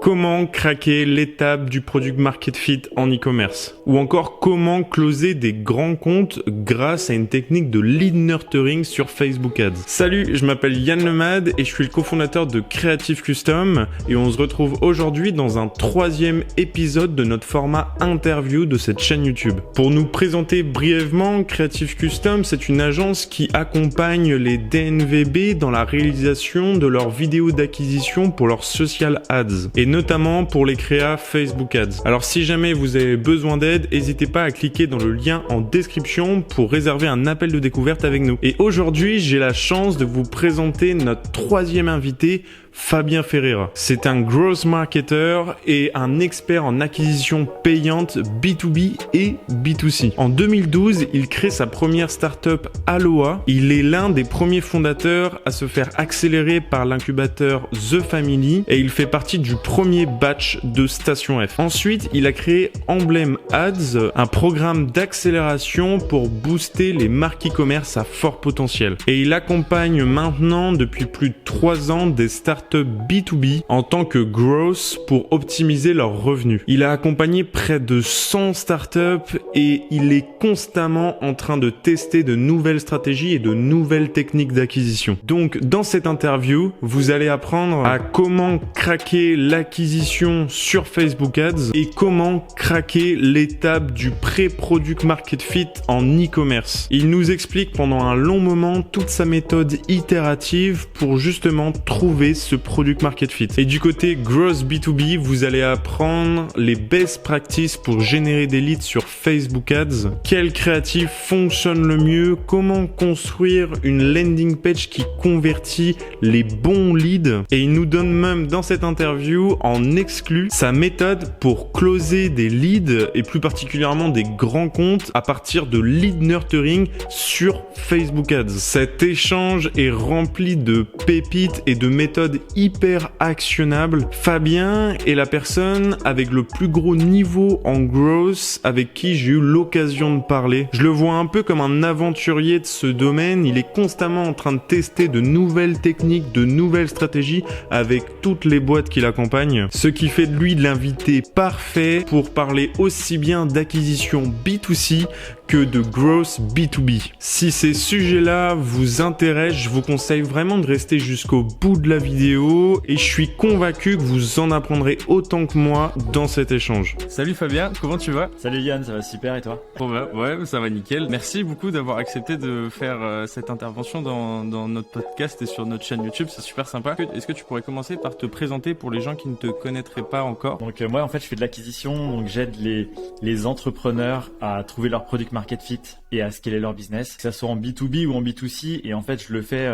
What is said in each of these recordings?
Comment craquer l'étape du product market fit en e-commerce? Ou encore comment closer des grands comptes grâce à une technique de lead nurturing sur Facebook Ads. Salut, je m'appelle Yann Lemad et je suis le cofondateur de Creative Custom et on se retrouve aujourd'hui dans un 3e épisode de notre format interview de cette chaîne YouTube. Pour nous présenter brièvement, Creative Custom, c'est une agence qui accompagne les DNVB dans la réalisation de leurs vidéos d'acquisition pour leurs social ads et notamment pour les créas Facebook Ads. Alors si jamais vous avez besoin d'aide, n'hésitez pas à cliquer dans le lien en description pour réserver un appel de découverte avec nous. Et aujourd'hui, j'ai la chance de vous présenter notre 3e invité, Fabien Ferreira. C'est un growth marketer et un expert en acquisition payante B2B et B2C. En 2012, il crée sa première startup Aloha. Il est l'un des premiers fondateurs à se faire accélérer par l'incubateur The Family et il fait partie du premier batch de Station F. Ensuite, il a créé Emblem Ads, un programme d'accélération pour booster les marques e-commerce à fort potentiel. Et il accompagne maintenant depuis plus de 3 ans des startups B2B en tant que growth pour optimiser leurs revenus. Il a accompagné près de 100 startups et il est constamment en train de tester de nouvelles stratégies et de nouvelles techniques d'acquisition. Donc, dans cette interview, vous allez apprendre à comment craquer l'acquisition sur Facebook Ads et comment craquer l'étape du pré-product market fit en e-commerce. Il nous explique pendant un long moment toute sa méthode itérative pour justement trouver ce product market fit. Et du côté growth B2B, vous allez apprendre les best practices pour générer des leads sur Facebook Ads, quel créatif fonctionne le mieux, comment construire une landing page qui convertit les bons leads. Et il nous donne même dans cette interview en exclu sa méthode pour closer des leads et plus particulièrement des grands comptes à partir de lead nurturing sur Facebook Ads. Cet échange est rempli de pépites et de méthodes hyper actionnables. Fabien est la personne avec le plus gros niveau en growth avec qui j'ai eu l'occasion de parler. Je le vois un peu comme un aventurier de ce domaine. Il est constamment en train de tester de nouvelles techniques, de nouvelles stratégies avec toutes les boîtes qui l'accompagnent. Ce qui fait de lui l'invité parfait pour parler aussi bien d'acquisition B2C que de growth B2B. Si ces sujets-là vous intéressent, je vous conseille vraiment de rester jusqu'au bout de la vidéo et je suis convaincu que vous en apprendrez autant que moi dans cet échange. Salut Fabien, comment tu vas? Salut Yann, ça va super et toi? Bon bah, ouais, ça va nickel. Merci beaucoup d'avoir accepté de faire cette intervention dans notre podcast et sur notre chaîne YouTube, c'est super sympa. Est-ce que tu pourrais commencer par te présenter pour les gens qui ne te connaîtraient pas encore? Donc moi en fait je fais de l'acquisition, donc j'aide les entrepreneurs à trouver leur product market fit et à scaler leur business, que ça soit en B2B ou en B2C, et en fait je le fais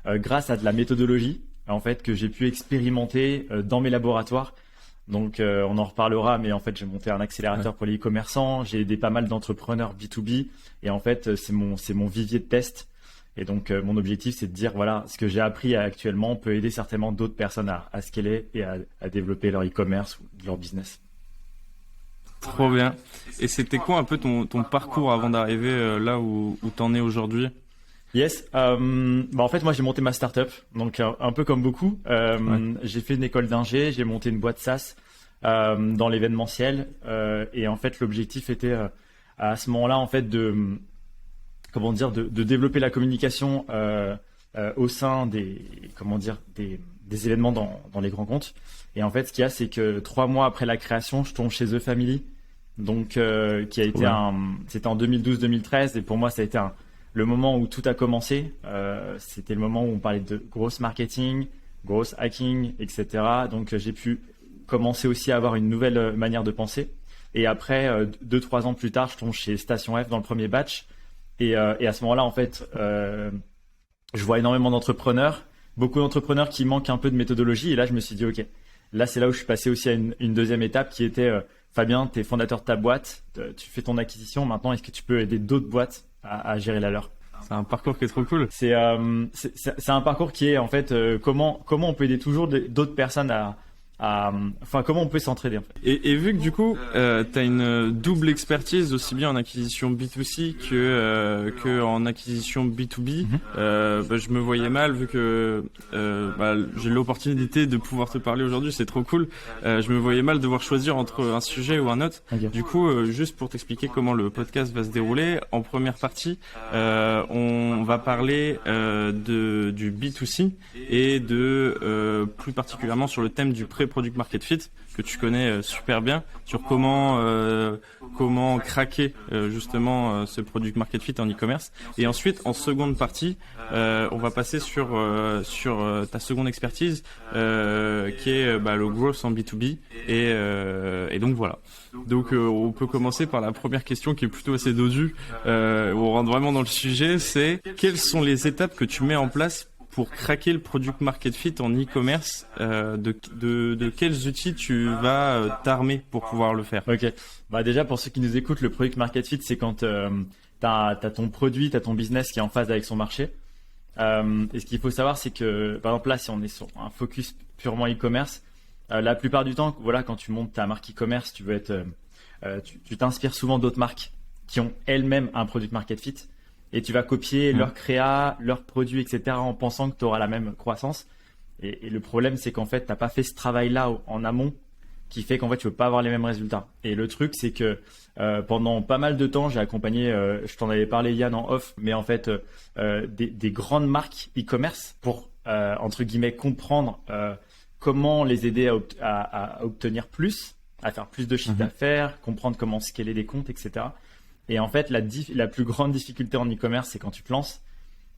grâce à de la méthodologie en fait que j'ai pu expérimenter dans mes laboratoires. Donc on en reparlera, mais en fait j'ai monté un accélérateur pour les e-commerçants, j'ai aidé pas mal d'entrepreneurs B2B et en fait c'est mon vivier de test. Et donc mon objectif c'est de dire voilà, ce que j'ai appris actuellement peut aider certainement d'autres personnes à scaler et à développer leur e-commerce ou leur business. Trop bien. Et c'était quoi un peu ton parcours avant d'arriver là où t'en es aujourd'hui? Yes. En fait, moi, j'ai monté ma startup, donc un peu comme beaucoup. J'ai fait une école d'ingé, j'ai monté une boîte SaaS dans l'événementiel, et en fait, l'objectif était à ce moment-là, en fait, de développer la communication au sein des événements dans les grands comptes. Et en fait, ce qu'il y a, c'est que 3 mois après la création, je tombe chez The Family, donc qui a été c'était en 2012-2013, et pour moi, ça a été le moment où tout a commencé. C'était le moment où on parlait de growth marketing, growth hacking, etc. Donc j'ai pu commencer aussi à avoir une nouvelle manière de penser. Et après, 2-3 ans plus tard, je tombe chez Station F dans le premier batch. Et à ce moment-là, en fait, je vois énormément d'entrepreneurs, beaucoup d'entrepreneurs qui manquent un peu de méthodologie. Et là, je me suis dit, OK, là, c'est là où je suis passé aussi à une deuxième étape qui était, Fabien, tu es fondateur de ta boîte, tu fais ton acquisition. Maintenant, est-ce que tu peux aider d'autres boîtes à gérer la leur? C'est un parcours qui est trop cool. C'est un parcours qui est en fait comment on peut aider toujours d'autres personnes enfin, comment on peut s'entraider en fait. Et vu que du coup, tu as une double expertise aussi bien en acquisition B2C que en acquisition B2B, je me voyais mal vu que j'ai l'opportunité de pouvoir te parler aujourd'hui, c'est trop cool. Je me voyais mal devoir choisir entre un sujet ou un autre. Okay. Du coup, juste pour t'expliquer comment le podcast va se dérouler, en première partie, on va parler du B2C et plus particulièrement sur le thème du pré-product market fit que tu connais super bien, sur comment craquer justement ce product market fit en e-commerce. Et ensuite, en seconde partie, on va passer sur ta seconde expertise qui est le growth en B2B et donc voilà. Donc on peut commencer par la première question qui est plutôt assez dodue, où on rentre vraiment dans le sujet, c'est quelles sont les étapes que tu mets en place pour craquer le product market fit en e-commerce, de quels outils tu vas t'armer pour pouvoir le faire? Ok. Déjà pour ceux qui nous écoutent, le product market fit, c'est quand t'as ton produit, t'as ton business qui est en phase avec son marché. Et ce qu'il faut savoir, c'est que par exemple là, si on est sur un focus purement e-commerce, la plupart du temps, voilà, quand tu montes ta marque e-commerce, tu t'inspires souvent d'autres marques qui ont elles-mêmes un product market fit. Et tu vas copier leur créa, leurs produits, etc. en pensant que tu auras la même croissance. Et le problème, c'est qu'en fait, tu n'as pas fait ce travail-là en amont qui fait qu'en fait, tu ne veux pas avoir les mêmes résultats. Et le truc, c'est que pendant pas mal de temps, j'ai accompagné, je t'en avais parlé Yann en off, mais en fait, des grandes marques e-commerce pour, entre guillemets, comprendre comment les aider à obtenir plus, à faire plus de chiffre d'affaires, comprendre comment scaler des comptes, etc. Et en fait, la plus grande difficulté en e-commerce, c'est quand tu te lances.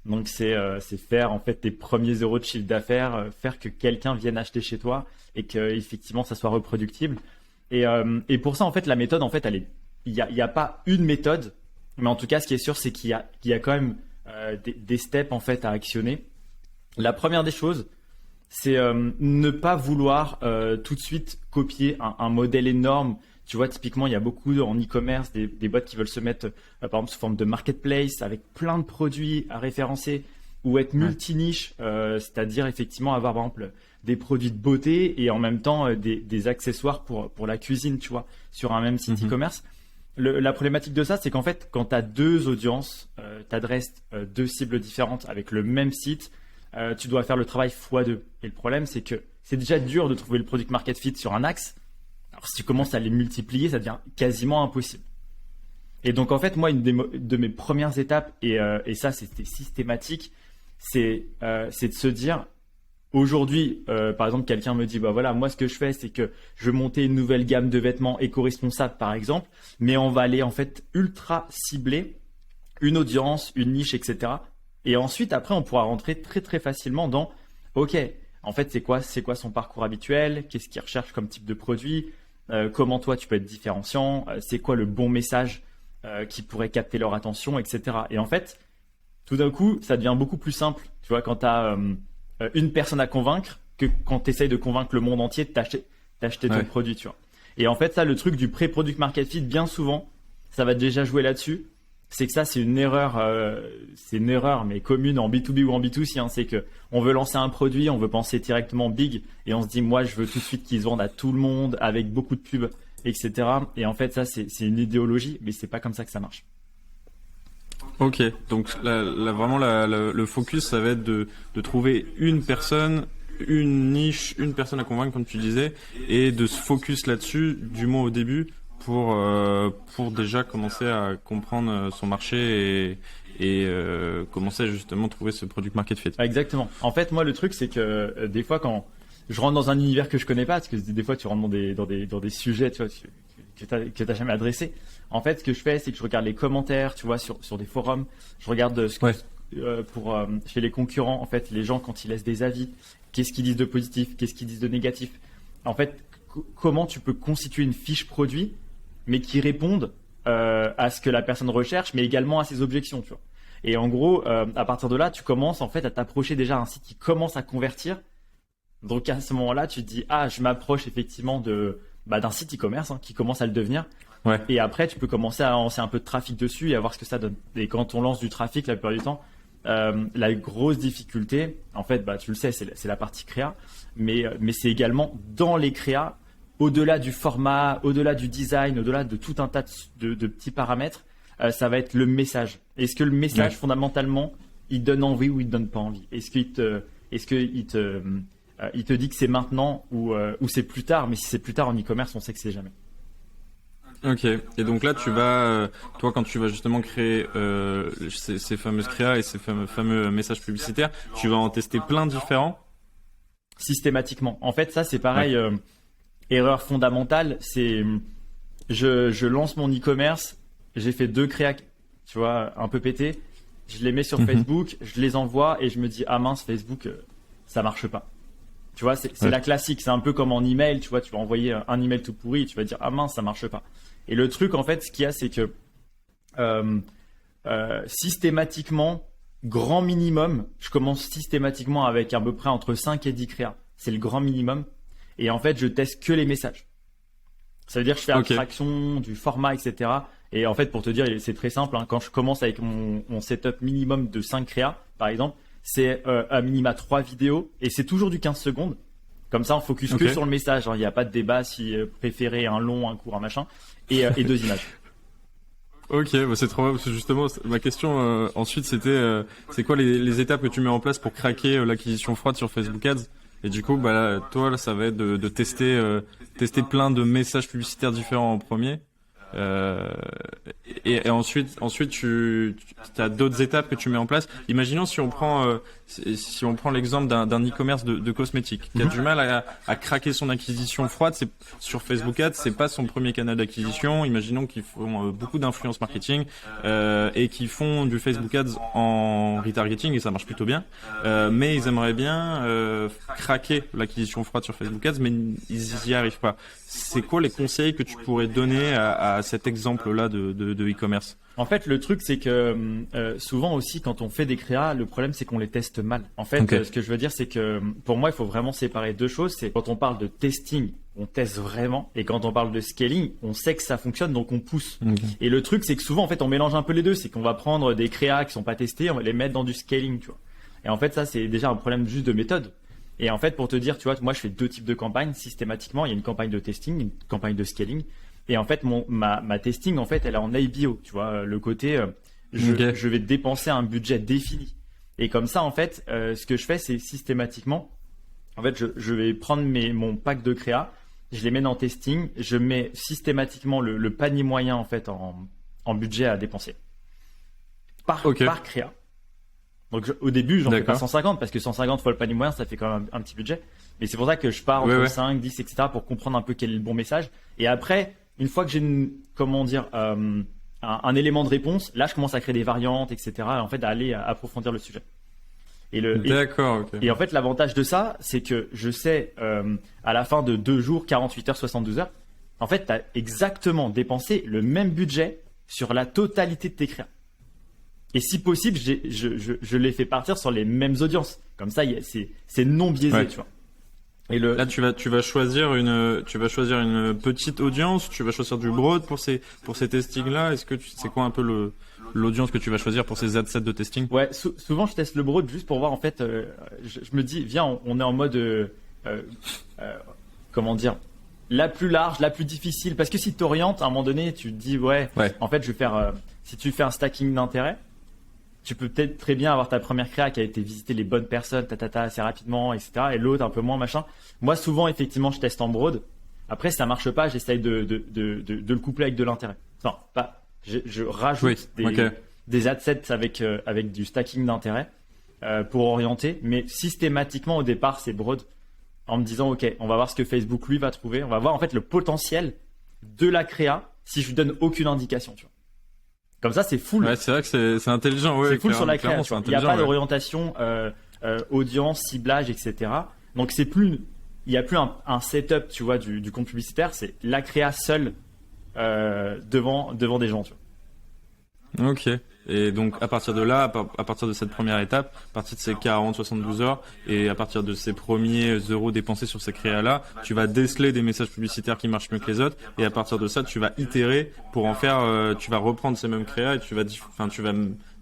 Donc, c'est faire en fait tes premiers euros de chiffre d'affaires, faire que quelqu'un vienne acheter chez toi et que effectivement ça soit reproductible. Et pour ça, en fait, la méthode, en fait, il y a pas une méthode, mais en tout cas, ce qui est sûr, c'est qu'il y a quand même des steps en fait à actionner. La première des choses, c'est ne pas vouloir tout de suite copier un modèle énorme. Tu vois, typiquement, il y a beaucoup en e-commerce des bots qui veulent se mettre, par exemple, sous forme de marketplace avec plein de produits à référencer ou être multi-niche, c'est-à-dire effectivement avoir, par exemple, des produits de beauté et en même temps des accessoires pour la cuisine, tu vois, sur un même site e-commerce. La problématique de ça, c'est qu'en fait, quand tu as deux audiences, tu adresses deux cibles différentes avec le même site, tu dois faire le travail x2. Et le problème, c'est que c'est déjà dur de trouver le product market fit sur un axe. Alors, si tu commences à les multiplier, ça devient quasiment impossible. Et donc, en fait, moi, une de mes premières étapes, et ça, c'était systématique, c'est de se dire, aujourd'hui, par exemple, quelqu'un me dit, voilà, moi, ce que je fais, c'est que je veux monter une nouvelle gamme de vêtements éco-responsables, par exemple, mais on va aller, en fait, ultra cibler une audience, une niche, etc. Et ensuite, après, on pourra rentrer très, très facilement dans, OK, en fait, c'est quoi son parcours habituel? Qu'est-ce qu'il recherche comme type de produit? Comment toi tu peux être différenciant, c'est quoi le bon message qui pourrait capter leur attention, etc. Et en fait, tout d'un coup, ça devient beaucoup plus simple, tu vois, quand tu as une personne à convaincre que quand tu essayes de convaincre le monde entier de t'acheter ton produit, tu vois. Et en fait, ça, le truc du pré-product market fit, bien souvent, ça va déjà jouer là-dessus. C'est que ça, c'est une erreur, mais commune en B2B ou en B2C. Hein, c'est que on veut lancer un produit, on veut penser directement big, et on se dit, moi, je veux tout de suite qu'ils se vendent à tout le monde avec beaucoup de pubs, etc. Et en fait, ça, c'est une idéologie, mais c'est pas comme ça que ça marche. Ok, donc là vraiment le focus, ça va être de trouver une personne, une niche, une personne à convaincre, comme tu disais, et de se focus là-dessus, du moins au début, pour déjà commencer à comprendre son marché et commencer à justement trouver ce product market fit. Exactement. En fait, moi, le truc, c'est que des fois, quand je rentre dans un univers que je connais pas, parce que des fois, tu rentres dans des sujets, tu vois, que t'as jamais adressé. En fait, ce que je fais, c'est que je regarde les commentaires, tu vois, sur des forums. Je regarde chez les concurrents, en fait, les gens quand ils laissent des avis, qu'est-ce qu'ils disent de positif, qu'est-ce qu'ils disent de négatif. En fait, comment tu peux constituer une fiche produit, mais qui réponde à ce que la personne recherche, mais également à ses objections, tu vois. Et en gros, à partir de là, tu commences en fait à t'approcher déjà d'un site qui commence à convertir. Donc à ce moment-là, tu te dis, je m'approche effectivement d'un site e-commerce qui commence à le devenir. Ouais. Et après, tu peux commencer à lancer un peu de trafic dessus et à voir ce que ça donne. Et quand on lance du trafic, la plupart du temps, la grosse difficulté, en fait, tu le sais, c'est la partie créa, mais c'est également dans les créas, au-delà du format, au-delà du design, au-delà de tout un tas de petits paramètres, ça va être le message. Est-ce que le message, fondamentalement, il donne envie ou il donne pas envie? Est-ce qu'il te dit que c'est maintenant ou c'est plus tard? Mais si c'est plus tard en e-commerce, on sait que c'est jamais. Ok. Et donc là, tu vas, toi, quand tu vas justement créer ces fameuses créas et ces fameux messages publicitaires, tu vas en tester plein différents. Systématiquement. En fait, ça, c'est pareil. Erreur fondamentale, c'est je lance mon e-commerce, j'ai fait 2 créas, tu vois, un peu pété. Je les mets sur Facebook, je les envoie et je me dis ah mince, Facebook, ça marche pas. Tu vois, c'est la classique. C'est un peu comme en email, tu vois, tu vas envoyer un email tout pourri et tu vas dire ah mince, ça marche pas. Et le truc, en fait, ce qu'il y a, c'est que systématiquement, grand minimum, je commence systématiquement avec à peu près entre 5 et 10 créas. C'est le grand minimum. Et en fait, je teste que les messages. Ça veut dire que je fais abstraction du format, etc. Et en fait, pour te dire, c'est très simple. Quand je commence avec mon setup minimum de 5 créas, par exemple, c'est à minima 3 vidéos et c'est toujours du 15 secondes. Comme ça, on focus que sur le message. Il n'y a pas de débat si préférer un long, un court, un machin. Et 2 images. Ok, c'est trop bien parce que justement, ma question ensuite, c'était c'est quoi les étapes que tu mets en place pour craquer l'acquisition froide sur Facebook Ads? Et du coup, toi, là, ça va être de tester plein de messages publicitaires différents en premier. Et ensuite, tu as d'autres étapes que tu mets en place. Imaginons si on prend l'exemple d'un e-commerce de cosmétiques qui a du mal à craquer son acquisition froide. C'est sur Facebook Ads, c'est pas son premier canal d'acquisition. Imaginons qu'ils font beaucoup d'influence marketing et qu'ils font du Facebook Ads en retargeting et ça marche plutôt bien. Mais ils aimeraient bien craquer l'acquisition froide sur Facebook Ads, mais ils y arrivent pas. C'est quoi les conseils que tu pourrais donner à cet exemple-là de e-commerce? En fait, le truc, c'est que souvent aussi, quand on fait des créas, le problème, c'est qu'on les teste mal. En fait, ce que je veux dire, c'est que pour moi, il faut vraiment séparer 2 choses. C'est quand on parle de testing, on teste vraiment. Et quand on parle de scaling, on sait que ça fonctionne, donc on pousse. Et le truc, c'est que souvent, en fait, on mélange un peu les deux. C'est qu'on va prendre des créas qui sont pas testées, on va les mettre dans du scaling, tu vois. Et en fait, ça, c'est déjà un problème juste de méthode. Et en fait, pour te dire, tu vois, moi, je fais 2 types de campagnes systématiquement. Il y a une campagne de testing, une campagne de scaling. Et en fait, ma testing, en fait, elle est en IBO. Tu vois, le côté, je vais dépenser un budget défini. Et comme ça, en fait, ce que je fais, c'est systématiquement, en fait, je vais prendre mon pack de créa, je les mets dans testing, je mets systématiquement le panier moyen, en fait, en budget à dépenser. Par créa. Donc au début, j'en fais pas 150 parce que 150 fois le panier moyen, ça fait quand même un petit budget. Mais c'est pour ça que je pars entre 5, 10, etc. pour comprendre un peu quel est le bon message. Et après, une fois que j'ai un élément de réponse, là, je commence à créer des variantes, etc. Et en fait, à aller approfondir le sujet. Et en fait, l'avantage de ça, c'est que je sais à la fin de 2 jours, 48 heures, 72 heures, en fait, tu as exactement dépensé le même budget sur la totalité de tes créas. Et si possible, je les fais partir sur les mêmes audiences. Comme ça, c'est non biaisé, tu vois. Et là, tu vas choisir une petite audience. Tu vas choisir du broad pour ces testings-là. Est-ce que c'est quoi un peu l'audience que tu vas choisir pour ces ad sets de testing? Ouais, souvent je teste le broad juste pour voir en fait. Je me dis, viens, on est en mode comment dire, la plus large, la plus difficile. Parce que si tu orientes, à un moment donné, tu te dis en fait, je vais faire. Si tu fais un stacking d'intérêt, tu peux peut-être très bien avoir ta première créa qui a été visiter les bonnes personnes, assez rapidement, etc. Et l'autre un peu moins, machin. Moi, souvent, effectivement, je teste en broad. Après, si ça marche pas, j'essaye de le coupler avec de l'intérêt. Non, pas. Je rajoute des adsets avec du stacking d'intérêt pour orienter. Mais systématiquement, au départ, c'est broad. En me disant, OK, on va voir ce que Facebook, lui, va trouver. On va voir, en fait, le potentiel de la créa si je lui donne aucune indication, tu vois. Comme ça, c'est full. Ouais, c'est vrai que c'est intelligent. Ouais, c'est full sur la création. Il n'y a pas d'orientation, audience, ciblage, etc. Donc il n'y a plus un setup, tu vois, du compte publicitaire. C'est la créa seule devant des gens, tu vois. Ok. Et donc à partir de là, à partir de cette première étape, à partir de ces 40-72 heures et à partir de ces premiers euros dépensés sur ces créas-là, tu vas déceler des messages publicitaires qui marchent mieux que les autres et à partir de ça, tu vas itérer pour en faire, tu vas reprendre ces mêmes créas et tu vas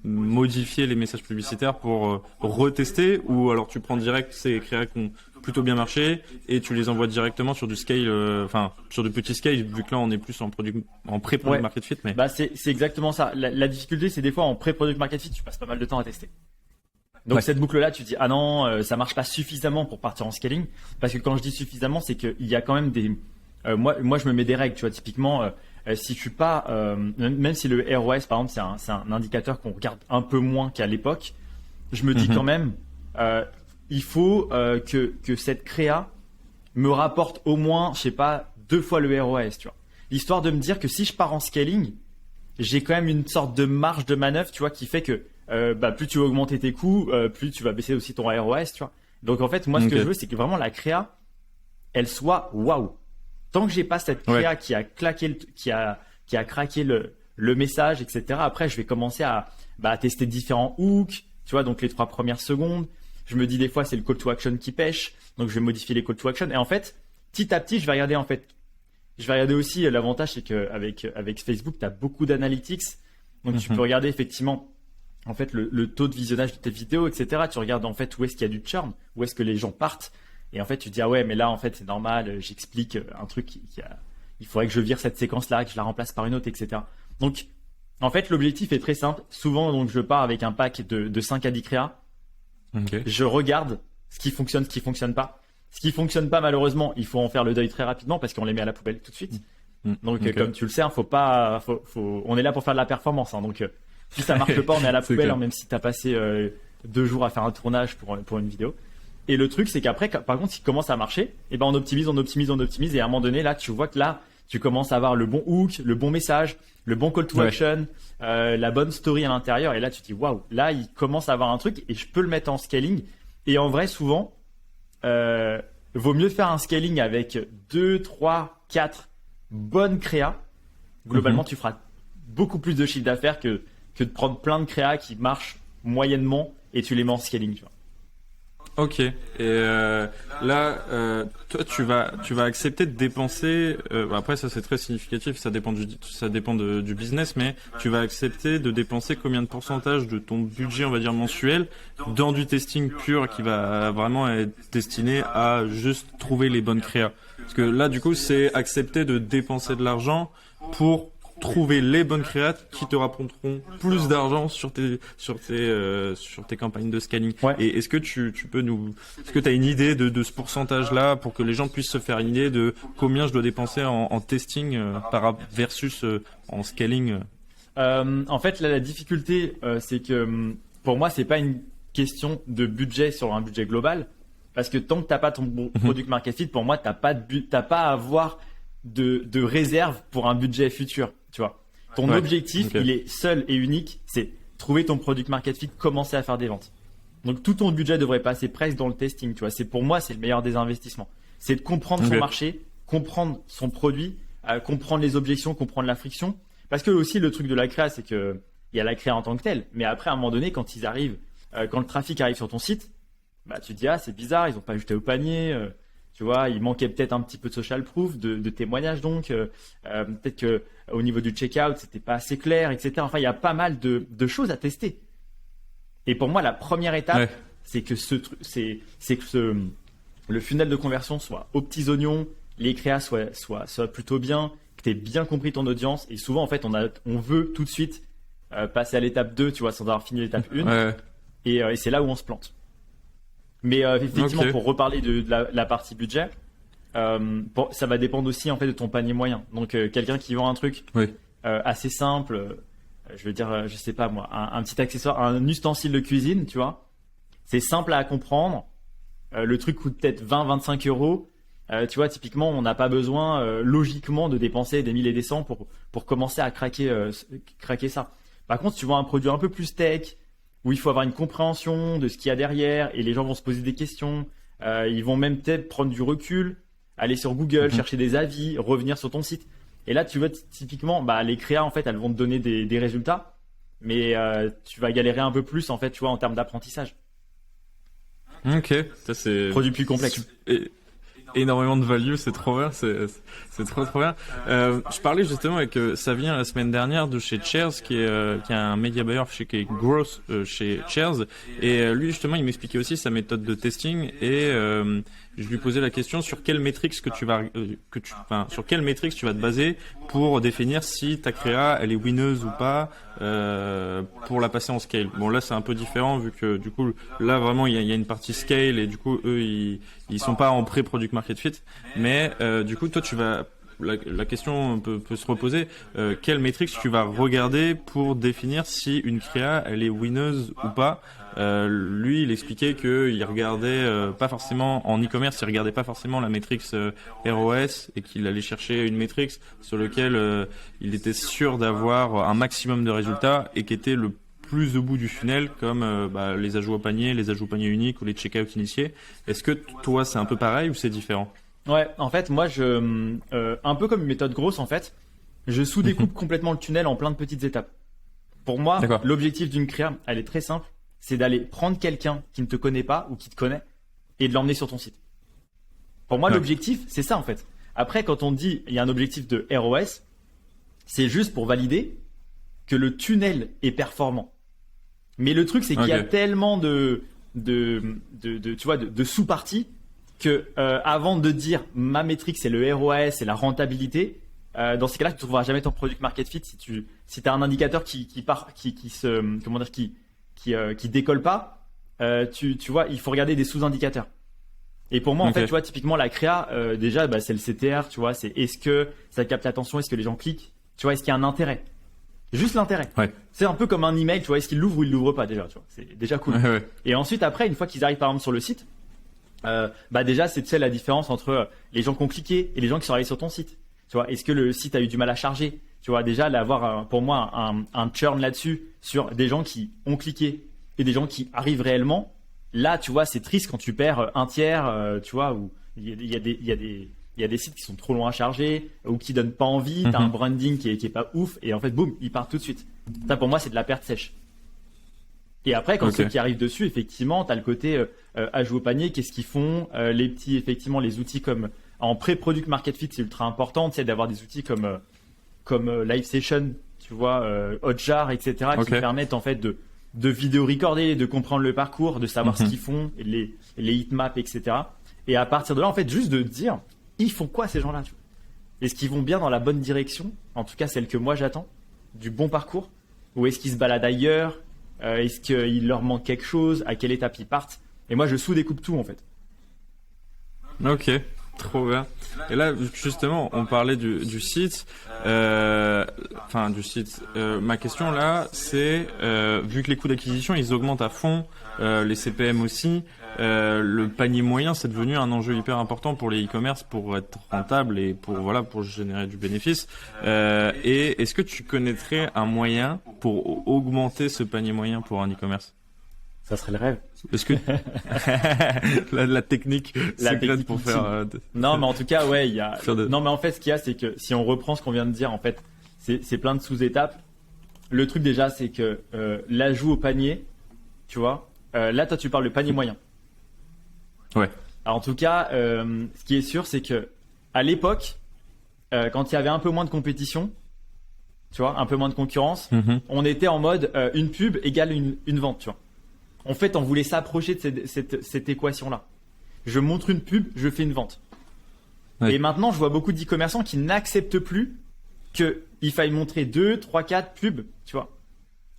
modifier les messages publicitaires pour retester, ou alors tu prends direct ces créas qui ont plutôt bien marché et tu les envoies directement sur du scale, sur du petit scale, vu que là on est plus en pré-product market fit. Mais c'est exactement ça. La difficulté, c'est des fois en pré-product market fit, tu passes pas mal de temps à tester. Donc cette boucle-là, tu dis ah non, ça marche pas suffisamment pour partir en scaling, parce que quand je dis suffisamment, c'est qu'il y a quand même des moi je me mets des règles, tu vois, typiquement si je suis pas même si le ROS par exemple c'est un indicateur qu'on regarde un peu moins qu'à l'époque, je me dis quand même il faut que cette créa me rapporte au moins, je sais pas, 2 fois le ROS, tu vois. Histoire de me dire que si je pars en scaling, j'ai quand même une sorte de marge de manœuvre, tu vois, qui fait que plus tu vas augmenter tes coûts, plus tu vas baisser aussi ton ROS, tu vois. Donc en fait, moi ce que je veux, c'est que vraiment la créa, elle soit waouh. Tant que j'ai pas cette créa qui a claqué, qui a craqué le message, etc. Après, je vais commencer à tester différents hooks, tu vois, donc les 3 premières secondes. Je me dis des fois c'est le call to action qui pêche, donc je vais modifier les call to action. Et en fait, petit à petit, je vais regarder aussi, l'avantage c'est qu'avec Facebook, tu as beaucoup d'analytics. Donc tu peux regarder effectivement en fait le taux de visionnage de tes vidéos, etc. Tu regardes en fait où est-ce qu'il y a du churn, où est-ce que les gens partent. Et en fait, tu te dis ah ouais, mais là en fait c'est normal, j'explique un truc il faudrait que je vire cette séquence-là, que je la remplace par une autre, etc. Donc en fait, l'objectif est très simple. Souvent, donc je pars avec un pack de 5 à 10 créas. Je regarde ce qui fonctionne pas. Ce qui fonctionne pas, malheureusement, il faut en faire le deuil très rapidement parce qu'on les met à la poubelle tout de suite. Donc, comme tu le sais, on est là pour faire de la performance. Donc, si ça marche pas, on est à la poubelle, même si tu as passé 2 jours à faire un tournage pour une vidéo. Et le truc, c'est qu'après, par contre, s'il commence à marcher, on optimise. Et à un moment donné, là, tu vois que là, tu commences à avoir le bon hook, le bon message, le bon call to action, la bonne story à l'intérieur. Et là, tu te dis, waouh, là, il commence à avoir un truc et je peux le mettre en scaling. Et en vrai, souvent, vaut mieux faire un scaling avec 2, 3, 4 bonnes créas. Globalement, tu feras beaucoup plus de chiffre d'affaires que de prendre plein de créas qui marchent moyennement et tu les mets en scaling, tu vois. Ok. Et là, toi, tu vas accepter de dépenser. Après, ça c'est très significatif. Ça dépend du business, mais tu vas accepter de dépenser combien de pourcentage de ton budget, on va dire mensuel, dans du testing pur qui va vraiment être destiné à juste trouver les bonnes créas. Parce que là, du coup, c'est accepter de dépenser de l'argent pour trouver les bonnes créas qui te rapporteront plus d'argent sur tes campagnes de scaling. Et est-ce que est-ce que tu as une idée de ce pourcentage-là pour que les gens puissent se faire une idée de combien je dois dépenser en testing versus en scaling? En fait, là, la difficulté, c'est que pour moi, c'est pas une question de budget sur un budget global, parce que tant que t'as pas ton bon product market fit, pour moi, t'as pas à avoir de réserve pour un budget futur, tu vois. Ton objectif, il est seul et unique, c'est trouver ton product market fit, commencer à faire des ventes. Donc tout ton budget devrait passer presque dans le testing, tu vois. Pour moi, c'est le meilleur des investissements. C'est de comprendre son marché, comprendre son produit, comprendre les objections, comprendre la friction. Parce que aussi le truc de la créa, c'est que il y a la créa en tant que telle, mais après à un moment donné, quand le trafic arrive sur ton site, tu te dis ah c'est bizarre, ils ont pas ajouté au panier. Tu vois, il manquait peut-être un petit peu de social proof, de témoignages donc. Peut-être que au niveau du checkout, c'était pas assez clair, etc. Enfin, il y a pas mal de choses à tester. Et pour moi, la première étape, c'est que le funnel de conversion soit aux petits oignons, les créas soient plutôt bien, que tu aies bien compris ton audience. Et souvent, en fait, on veut tout de suite passer à l'étape 2, tu vois, sans avoir fini l'étape 1. Et c'est là où on se plante. Mais effectivement, pour reparler de la partie budget, ça va dépendre aussi en fait de ton panier moyen. Donc quelqu'un qui vend un truc assez simple, je veux dire, je sais pas moi, un petit accessoire, un ustensile de cuisine, tu vois, c'est simple à comprendre. Le truc coûte peut-être 20-25 euros. Tu vois, typiquement, on n'a pas besoin logiquement de dépenser des 1000 et des 100 pour commencer à craquer ça. Par contre, si tu vends un produit un peu plus tech, où il faut avoir une compréhension de ce qu'il y a derrière et les gens vont se poser des questions. Ils vont même peut-être prendre du recul, aller sur Google, chercher des avis, revenir sur ton site. Et là, tu vois, typiquement, les créas, en fait, elles vont te donner des résultats, mais tu vas galérer un peu plus, en fait, tu vois, en termes d'apprentissage. Ok, ça c'est... Produit plus complexe. énormément de value, c'est trop bien, c'est trop bien. Je parlais justement avec Savien la semaine dernière de chez Chairs, qui est un média buyer qui est growth chez Chairs, et lui justement il m'expliquait aussi sa méthode de testing, et je lui posais la question sur quelle métrique sur quelle métrique tu vas te baser pour définir si ta créa elle est winneuse ou pas pour la passer en scale. Bon là c'est un peu différent vu que du coup là vraiment il y a une partie scale et du coup eux ils sont pas en pré-product market fit, mais du coup toi tu vas la question peut se reposer, quelle métrique tu vas regarder pour définir si une créa elle est winneuse ou pas. Lui il expliquait que il regardait pas forcément en e-commerce, il regardait pas forcément la métrique ROS et qu'il allait chercher une métrique sur lequel il était sûr d'avoir un maximum de résultats et qui était le plus au bout du funnel, comme les ajouts au panier uniques ou les check-out initiés. Est-ce que toi c'est un peu pareil ou c'est différent? Ouais, en fait, moi, un peu comme une méthode grosse, en fait, je sous-découpe complètement le tunnel en plein de petites étapes. Pour moi, l'objectif d'une créa, elle est très simple, c'est d'aller prendre quelqu'un qui ne te connaît pas ou qui te connaît et de l'emmener sur ton site. Pour moi, l'objectif, c'est ça, en fait. Après, quand on dit il y a un objectif de ROS, c'est juste pour valider que le tunnel est performant. Mais le truc, c'est qu'il y a tellement de sous-parties que avant de dire ma métrique c'est le ROS, c'est la rentabilité, dans ces cas-là tu ne trouveras jamais ton product market fit si tu as un indicateur qui décolle pas, tu vois, il faut regarder des sous-indicateurs. Et pour moi en fait tu vois typiquement la créa déjà c'est le CTR, tu vois, c'est est-ce que ça capte l'attention, est-ce que les gens cliquent, tu vois, est-ce qu'il y a un intérêt, juste l'intérêt. C'est un peu comme un email, tu vois, est-ce qu'il l'ouvre ou il l'ouvre pas déjà, tu vois, c'est déjà cool. Et ensuite après une fois qu'ils arrivent par exemple sur le site, déjà c'est la différence entre les gens qui ont cliqué et les gens qui sont allés sur ton site. Tu vois, est-ce que le site a eu du mal à charger? Tu vois, déjà d'avoir pour moi un churn là-dessus sur des gens qui ont cliqué et des gens qui arrivent réellement. Là, tu vois, c'est triste quand tu perds un tiers, tu vois, où il y a des sites qui sont trop longs à charger ou qui donnent pas envie. T'as un branding qui est pas ouf et en fait boum, ils partent tout de suite. Ça pour moi c'est de la perte sèche. Et après, quand ceux qui arrivent dessus, effectivement, tu as le côté ajout au panier, qu'est-ce qu'ils font, les petits, effectivement, les outils comme en pré-product market fit, c'est ultra important, tu sais, d'avoir des outils comme Live Session, tu vois, Hotjar, etc., qui permettent en fait de vidéo recorder, de comprendre le parcours, de savoir ce qu'ils font, les heatmaps, etc. Et à partir de là, en fait, juste de dire, ils font quoi ces gens-là, tu vois? Est-ce qu'ils vont bien dans la bonne direction, en tout cas celle que moi j'attends, du bon parcours, ou est-ce qu'ils se baladent ailleurs? Est-ce qu'il leur manque quelque chose? À quelle étape ils partent? Et moi, je sous-découpe tout en fait. Ok, trop bien. Et là, justement, on parlait du site. Du site. Ma question là, c'est vu que les coûts d'acquisition ils augmentent à fond, les CPM aussi, le panier moyen c'est devenu un enjeu hyper important pour les e-commerce pour être rentable et pour générer du bénéfice. Et est-ce que tu connaîtrais un moyen pour augmenter ce panier moyen pour un e-commerce? Ça serait le rêve. Est-ce que la technique secrète pour faire non, mais en tout cas, ouais, il y a. Non, mais en fait, ce qu'il y a, c'est que si on reprend ce qu'on vient de dire, en fait, c'est plein de sous-étapes. Le truc déjà, c'est que l'ajout au panier, tu vois, là, toi, tu parles de panier moyen. Ouais. Alors, en tout cas, ce qui est sûr, c'est que à l'époque, quand il y avait un peu moins de compétition, tu vois, un peu moins de concurrence, on était en mode une pub égale une vente, tu vois. En fait, on voulait s'approcher de cette équation-là. Je montre une pub, je fais une vente. Ouais. Et maintenant, je vois beaucoup d'e-commerçants qui n'acceptent plus qu'il faille montrer 2, 3, 4 pubs, tu vois,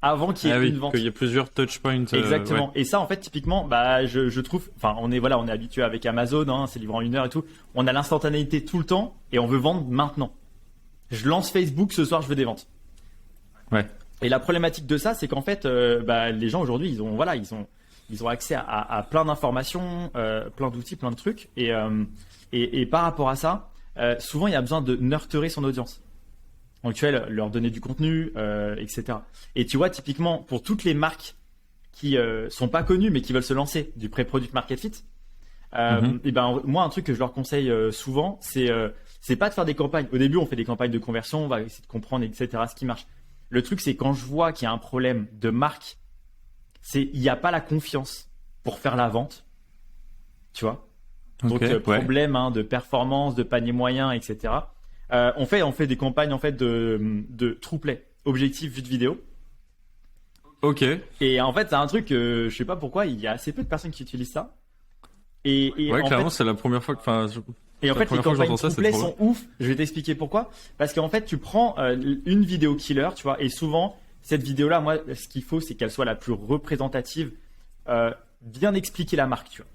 avant qu'il y ait une vente. Qu'il y ait plusieurs touch points. Exactement. Et ça, en fait, typiquement, je trouve, enfin, on est habitué avec Amazon, hein, c'est livré en 1 heure et tout. On a l'instantanéité tout le temps et on veut vendre maintenant. Je lance Facebook, ce soir, je veux des ventes. Ouais. Et la problématique de ça, c'est qu'en fait, les gens aujourd'hui, ils ont accès à plein d'informations, plein d'outils, plein de trucs. Et par rapport à ça, souvent, il y a besoin de nurturer son audience. Donc, tu vois, leur donner du contenu, etc. Et tu vois, typiquement, pour toutes les marques qui sont pas connues, mais qui veulent se lancer du pré-product market fit, moi, un truc que je leur conseille souvent, c'est pas de faire des campagnes. Au début, on fait des campagnes de conversion, on va essayer de comprendre, etc., ce qui marche. Le truc, c'est quand je vois qu'il y a un problème de marque, il n'y a pas la confiance pour faire la vente, tu vois. Donc Ok, ouais. problème de performance, de panier moyen, etc. On fait des campagnes en fait de true play, objectif vue de vidéo. Ok. Et en fait, c'est un truc, je sais pas pourquoi, il y a assez peu de personnes qui utilisent ça. Et Ouais, en clairement, fait, c'est la première fois que, et en la fait, les première fois que campagnes j'entends ça, true c'est play trop sont ouf. Je vais t'expliquer pourquoi. Parce qu'en fait, tu prends une vidéo killer, tu vois, et souvent, cette vidéo-là, moi, ce qu'il faut, c'est qu'elle soit la plus représentative, bien expliquer la marque, tu vois.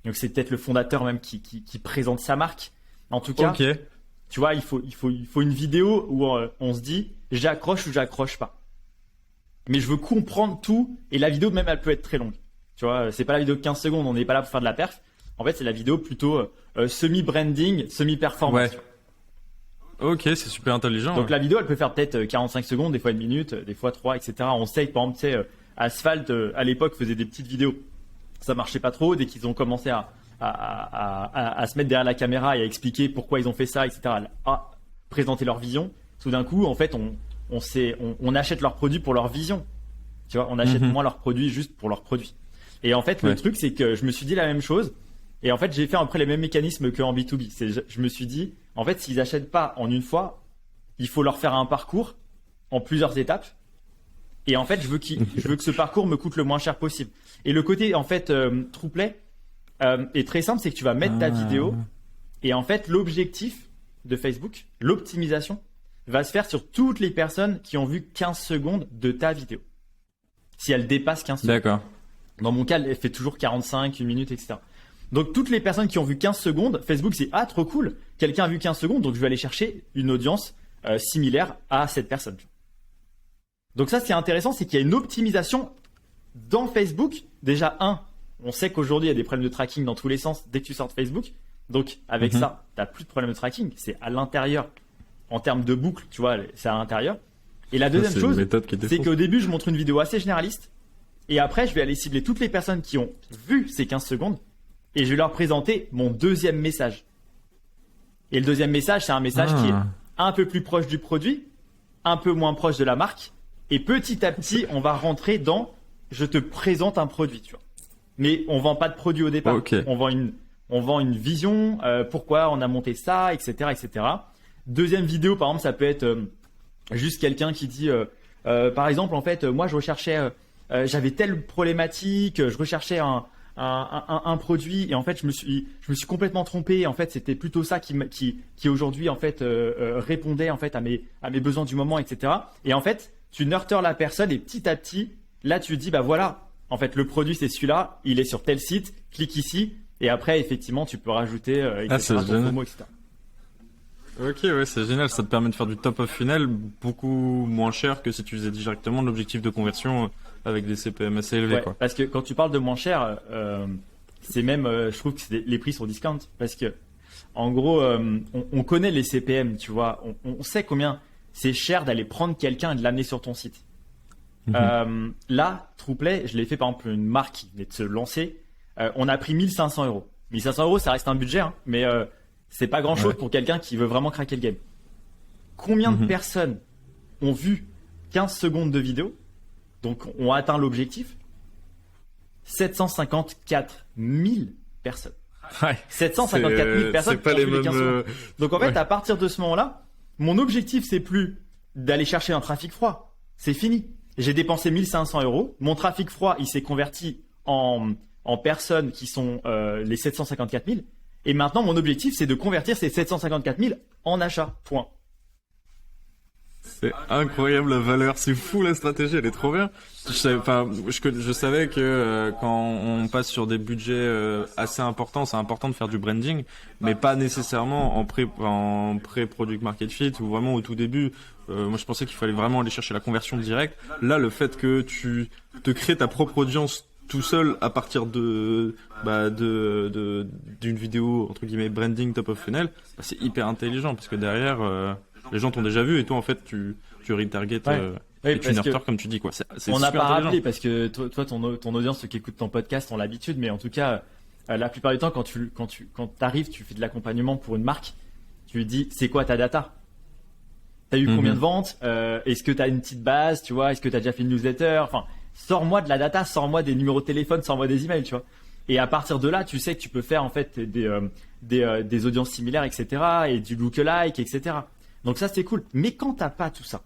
Donc, c'est peut-être le fondateur même qui présente sa marque. En tout cas, Ok. tu vois, il faut une vidéo où on se dit, j'accroche ou j'accroche pas. Mais je veux comprendre tout, et la vidéo même, elle peut être très longue. Tu vois, c'est pas la vidéo de 15 secondes, on n'est pas là pour faire de la perf. En fait, c'est la vidéo plutôt semi-branding, semi-performance. Ouais. Ok, c'est super intelligent. Donc ouais. la vidéo, elle peut faire peut-être 45 secondes, des fois 1 minute, des fois 3, etc. On sait, par exemple, tu sais, Asphalt, à l'époque, faisait des petites vidéos. Ça marchait pas trop. Dès qu'ils ont commencé à se mettre derrière la caméra et à expliquer pourquoi ils ont fait ça, etc., à présenter leur vision, tout d'un coup, en fait, on achète leurs produits pour leur vision. Tu vois, on achète moins leurs produits juste pour leurs produits. Et en fait, le Ouais. truc, c'est que je me suis dit la même chose. Et en fait, j'ai fait après les mêmes mécanismes qu'en B2B. Je me suis dit, en fait, s'ils achètent pas en une fois, il faut leur faire un parcours en plusieurs étapes. Et en fait, je veux que ce parcours me coûte le moins cher possible. Et le côté, en fait, true play est très simple, c'est que tu vas mettre ta vidéo. Et en fait, l'objectif de Facebook, l'optimisation, va se faire sur toutes les personnes qui ont vu 15 secondes de ta vidéo. Si elle dépasse 15 secondes. D'accord. Dans mon cas, elle fait toujours 45, 1 minute, etc. Donc, toutes les personnes qui ont vu 15 secondes, Facebook, c'est ah, trop cool, quelqu'un a vu 15 secondes, donc je vais aller chercher une audience similaire à cette personne. Donc, ça, c'est intéressant, c'est qu'il y a une optimisation dans Facebook. Déjà, on sait qu'aujourd'hui, il y a des problèmes de tracking dans tous les sens dès que tu sors de Facebook. Donc, avec ça, tu n'as plus de problème de tracking. C'est à l'intérieur. En termes de boucle, tu vois, c'est à l'intérieur. Et la deuxième C'est chose, une méthode qui est c'est défonce. qu'au début, je montre une vidéo assez généraliste. Et après, je vais aller cibler toutes les personnes qui ont vu ces 15 secondes. Et je vais leur présenter mon deuxième message. Et le deuxième message, c'est un message qui est un peu plus proche du produit, un peu moins proche de la marque. Et petit à petit, on va rentrer dans je te présente un produit, tu vois. Mais on vend pas de produit au départ. Ok. On vend une vision, pourquoi on a monté ça, etc., etc. Deuxième vidéo, par exemple, ça peut être juste quelqu'un qui dit, par exemple, en fait, moi, je recherchais, j'avais telle problématique, je recherchais un produit et en fait, je me suis complètement trompé. En fait, c'était plutôt ça qui aujourd'hui, en fait, répondait en fait à mes besoins du moment, etc. Et en fait, tu nurtures la personne et petit à petit, là, tu dis, bah voilà, en fait, le produit, c'est celui-là, il est sur tel site, clique ici. Et après, effectivement, tu peux rajouter, etc., ton génial. promo, etc. Ok, ouais, c'est génial. Ça te permet de faire du top of funnel beaucoup moins cher que si tu faisais directement de l'objectif de conversion avec des CPM assez élevés, Ouais, quoi. parce que quand tu parles de moins cher, c'est même, je trouve que les prix sont discount. Parce que, en gros, on connaît les CPM, tu vois. On sait combien c'est cher d'aller prendre quelqu'un et de l'amener sur ton site. Là, TruePlay, je l'ai fait par exemple une marque qui venait de se lancer. On a pris 1 500 €. 1 500 €, ça reste un budget, hein, mais c'est pas grand chose pour quelqu'un qui veut vraiment craquer le game. Combien de personnes ont vu 15 secondes de vidéo, donc ont atteint l'objectif? 754 000 personnes. Ouais. 754 000 personnes C'est pas ont les vu mêmes. 15 secondes. Donc en fait, ouais. à partir de ce moment-là, mon objectif, c'est plus d'aller chercher un trafic froid. C'est fini. J'ai dépensé 1 500 €. Mon trafic froid, il s'est converti en personnes qui sont les 754 000. Et maintenant, mon objectif, c'est de convertir ces 754 000 en achats. Point. C'est incroyable la valeur, c'est fou la stratégie, elle est trop bien. Je savais que quand on passe sur des budgets assez importants, c'est important de faire du branding, mais pas nécessairement en pré-product market fit ou vraiment au tout début. Moi, je pensais qu'il fallait vraiment aller chercher la conversion directe. Là, le fait que tu te crées ta propre audience tout seul à partir d'une vidéo entre guillemets branding top of funnel, bah, c'est hyper intelligent parce que derrière les gens t'ont déjà vu et toi en fait tu retarget Oui, et tu nurtures comme tu dis quoi. C'est On n'a super pas intelligent. rappelé parce que toi ton audience, ceux qui écoutent ton podcast ont l'habitude, mais en tout cas, la plupart du temps, quand t'arrives, tu fais de l'accompagnement pour une marque, tu lui dis c'est quoi ta data? T'as eu combien de ventes? Est-ce que t'as une petite base, tu vois? Est-ce que t'as déjà fait une newsletter? Enfin, sors-moi de la data, sors-moi des numéros de téléphone, sors-moi des emails, tu vois. Et à partir de là, tu sais que tu peux faire en fait des audiences similaires, etc. et du lookalike, etc. Donc ça, c'est cool. Mais quand t'as pas tout ça,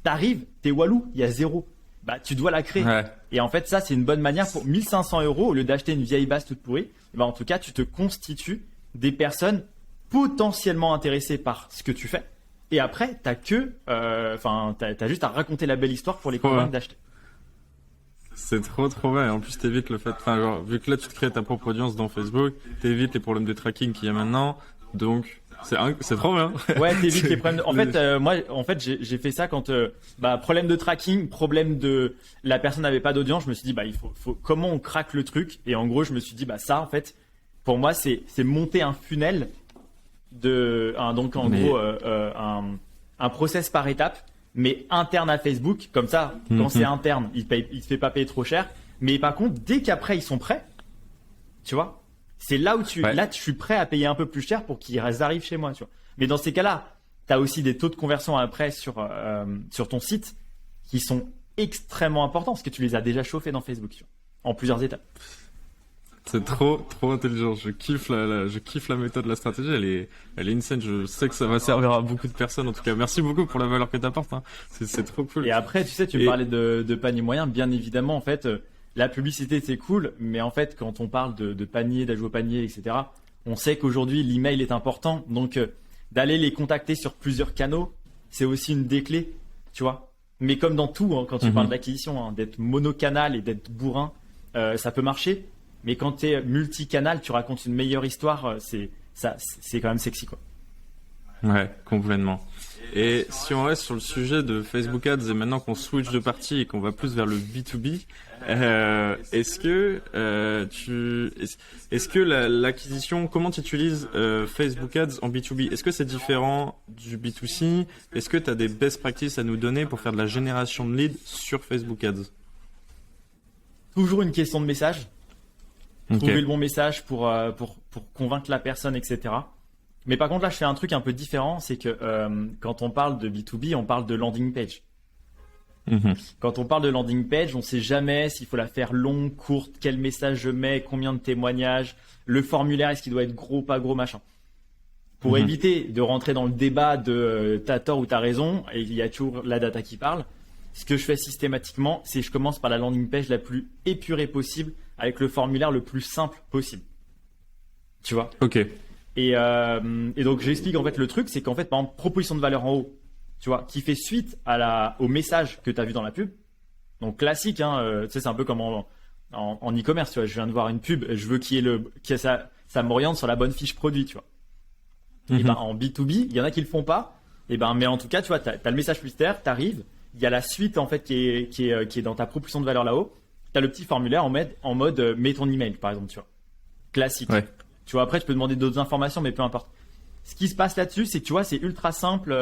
t'arrives, t'es Walou, il y a 0. Bah, tu dois la créer. Ouais. Et en fait, ça, c'est une bonne manière pour 1 500 €, au lieu d'acheter une vieille base toute pourrie, bah, en tout cas, tu te constitues des personnes potentiellement intéressées par ce que tu fais. Et après, t'as juste à raconter la belle histoire pour les convaincre d'acheter. C'est trop bien. Et en plus, t'évites le fait, vu que là, tu te crées ta propre audience dans Facebook, t'évites les problèmes de tracking qu'il y a maintenant. Donc, c'est trop bien. Ouais, t'évites les problèmes. En fait, j'ai fait ça quand, problème de tracking, problème de la personne n'avait pas d'audience. Je me suis dit, il faut comment on craque le truc. Et en gros, je me suis dit, ça, en fait, pour moi, c'est monter un funnel un process par étape, mais interne à Facebook. Comme ça, quand c'est interne, il te fait pas payer trop cher. Mais par contre, dès qu'après ils sont prêts, tu vois, c'est là où là, je suis prêt à payer un peu plus cher pour qu'ils arrivent chez moi, tu vois. Mais dans ces cas-là, tu as aussi des taux de conversion après sur ton site qui sont extrêmement importants parce que tu les as déjà chauffés dans Facebook, tu vois, en plusieurs étapes. C'est trop intelligent. Je kiffe la méthode, la stratégie. Elle est insane. Je sais que ça va servir à beaucoup de personnes. En tout cas, merci beaucoup pour la valeur que t'apportes, hein. C'est trop cool. Et après, tu sais, tu me parlais de panier moyen. Bien évidemment, en fait, la publicité, c'est cool. Mais en fait, quand on parle de panier, d'ajout au panier, etc., on sait qu'aujourd'hui, l'email est important. Donc, d'aller les contacter sur plusieurs canaux, c'est aussi une des clés, tu vois. Mais comme dans tout, hein, quand tu parles d'acquisition, hein, d'être monocanal et d'être bourrin, ça peut marcher. Mais quand tu es multicanal, tu racontes une meilleure histoire, c'est quand même sexy, quoi. Ouais, complètement. Et si on reste sur le sujet de Facebook Ads et maintenant qu'on switch de partie et qu'on va plus vers le B2B, est-ce que l'acquisition, comment tu utilises Facebook Ads en B2B? Est-ce que c'est différent du B2C? Est-ce que tu as des best practices à nous donner pour faire de la génération de leads sur Facebook Ads? Toujours une question de message. Okay. Trouver le bon message pour convaincre la personne, etc. Mais par contre, là, je fais un truc un peu différent, c'est que quand on parle de B2B, on parle de landing page. Quand on parle de landing page, on ne sait jamais s'il faut la faire longue, courte, quel message je mets, combien de témoignages, le formulaire, est-ce qu'il doit être gros, pas gros, machin. Pour éviter de rentrer dans le débat de t'as tort ou t'as raison, et il y a toujours la data qui parle, ce que je fais systématiquement, c'est que je commence par la landing page la plus épurée possible, avec le formulaire le plus simple possible. Tu vois? Ok. Et donc j'explique en fait le truc, c'est qu'en fait par exemple proposition de valeur en haut, tu vois, qui fait suite au message que tu as vu dans la pub. Donc classique, hein, tu sais, c'est un peu comme en e-commerce, tu vois, je viens de voir une pub, je veux ça m'oriente sur la bonne fiche produit, tu vois. Et ben en B2B, il y en a qui le font pas. Et ben mais en tout cas, tu vois, t'as le message publicitaire, t'arrives, il y a la suite en fait qui est dans ta proposition de valeur là-haut. T'as le petit formulaire en mode mets ton email par exemple, tu vois. Classique. Ouais. Tu vois, après, tu peux demander d'autres informations, mais peu importe. Ce qui se passe là-dessus, c'est que tu vois, c'est ultra simple.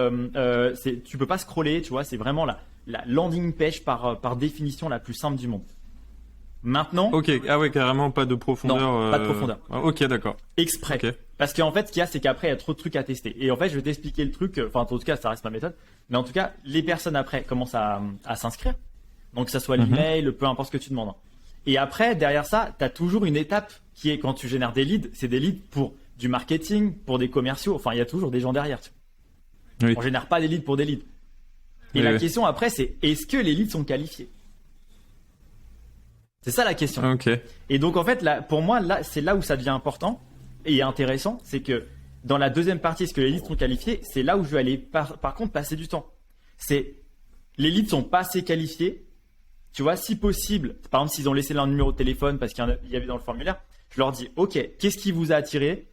Tu peux pas scroller, tu vois, c'est vraiment la landing page par définition la plus simple du monde. Maintenant. Ok, ah ouais, carrément pas de profondeur. Non, pas de profondeur. Ok, d'accord. Exprès. Okay. Parce qu'en fait, ce qu'il y a, c'est qu'après, il y a trop de trucs à tester. Et en fait, je vais t'expliquer le truc. Enfin, en tout cas, ça reste ma méthode. Mais en tout cas, les personnes après commencent à s'inscrire. Donc, que ça soit l'email, peu importe ce que tu demandes. Et après, derrière ça, tu as toujours une étape qui est quand tu génères des leads, c'est des leads pour du marketing, pour des commerciaux. Enfin, il y a toujours des gens derrière. Oui. On génère pas des leads pour des leads. Et la question après, c'est est-ce que les leads sont qualifiés? C'est ça la question. Okay. Et donc en fait, là, pour moi, là, c'est là où ça devient important et intéressant, c'est que dans la deuxième partie, est-ce que les leads sont qualifiés? C'est là où je vais aller par contre passer du temps. C'est les leads sont pas assez qualifiés. Tu vois, si possible, par exemple, s'ils ont laissé leur numéro de téléphone parce qu'il y avait dans le formulaire, je leur dis, ok, qu'est-ce qui vous a attiré?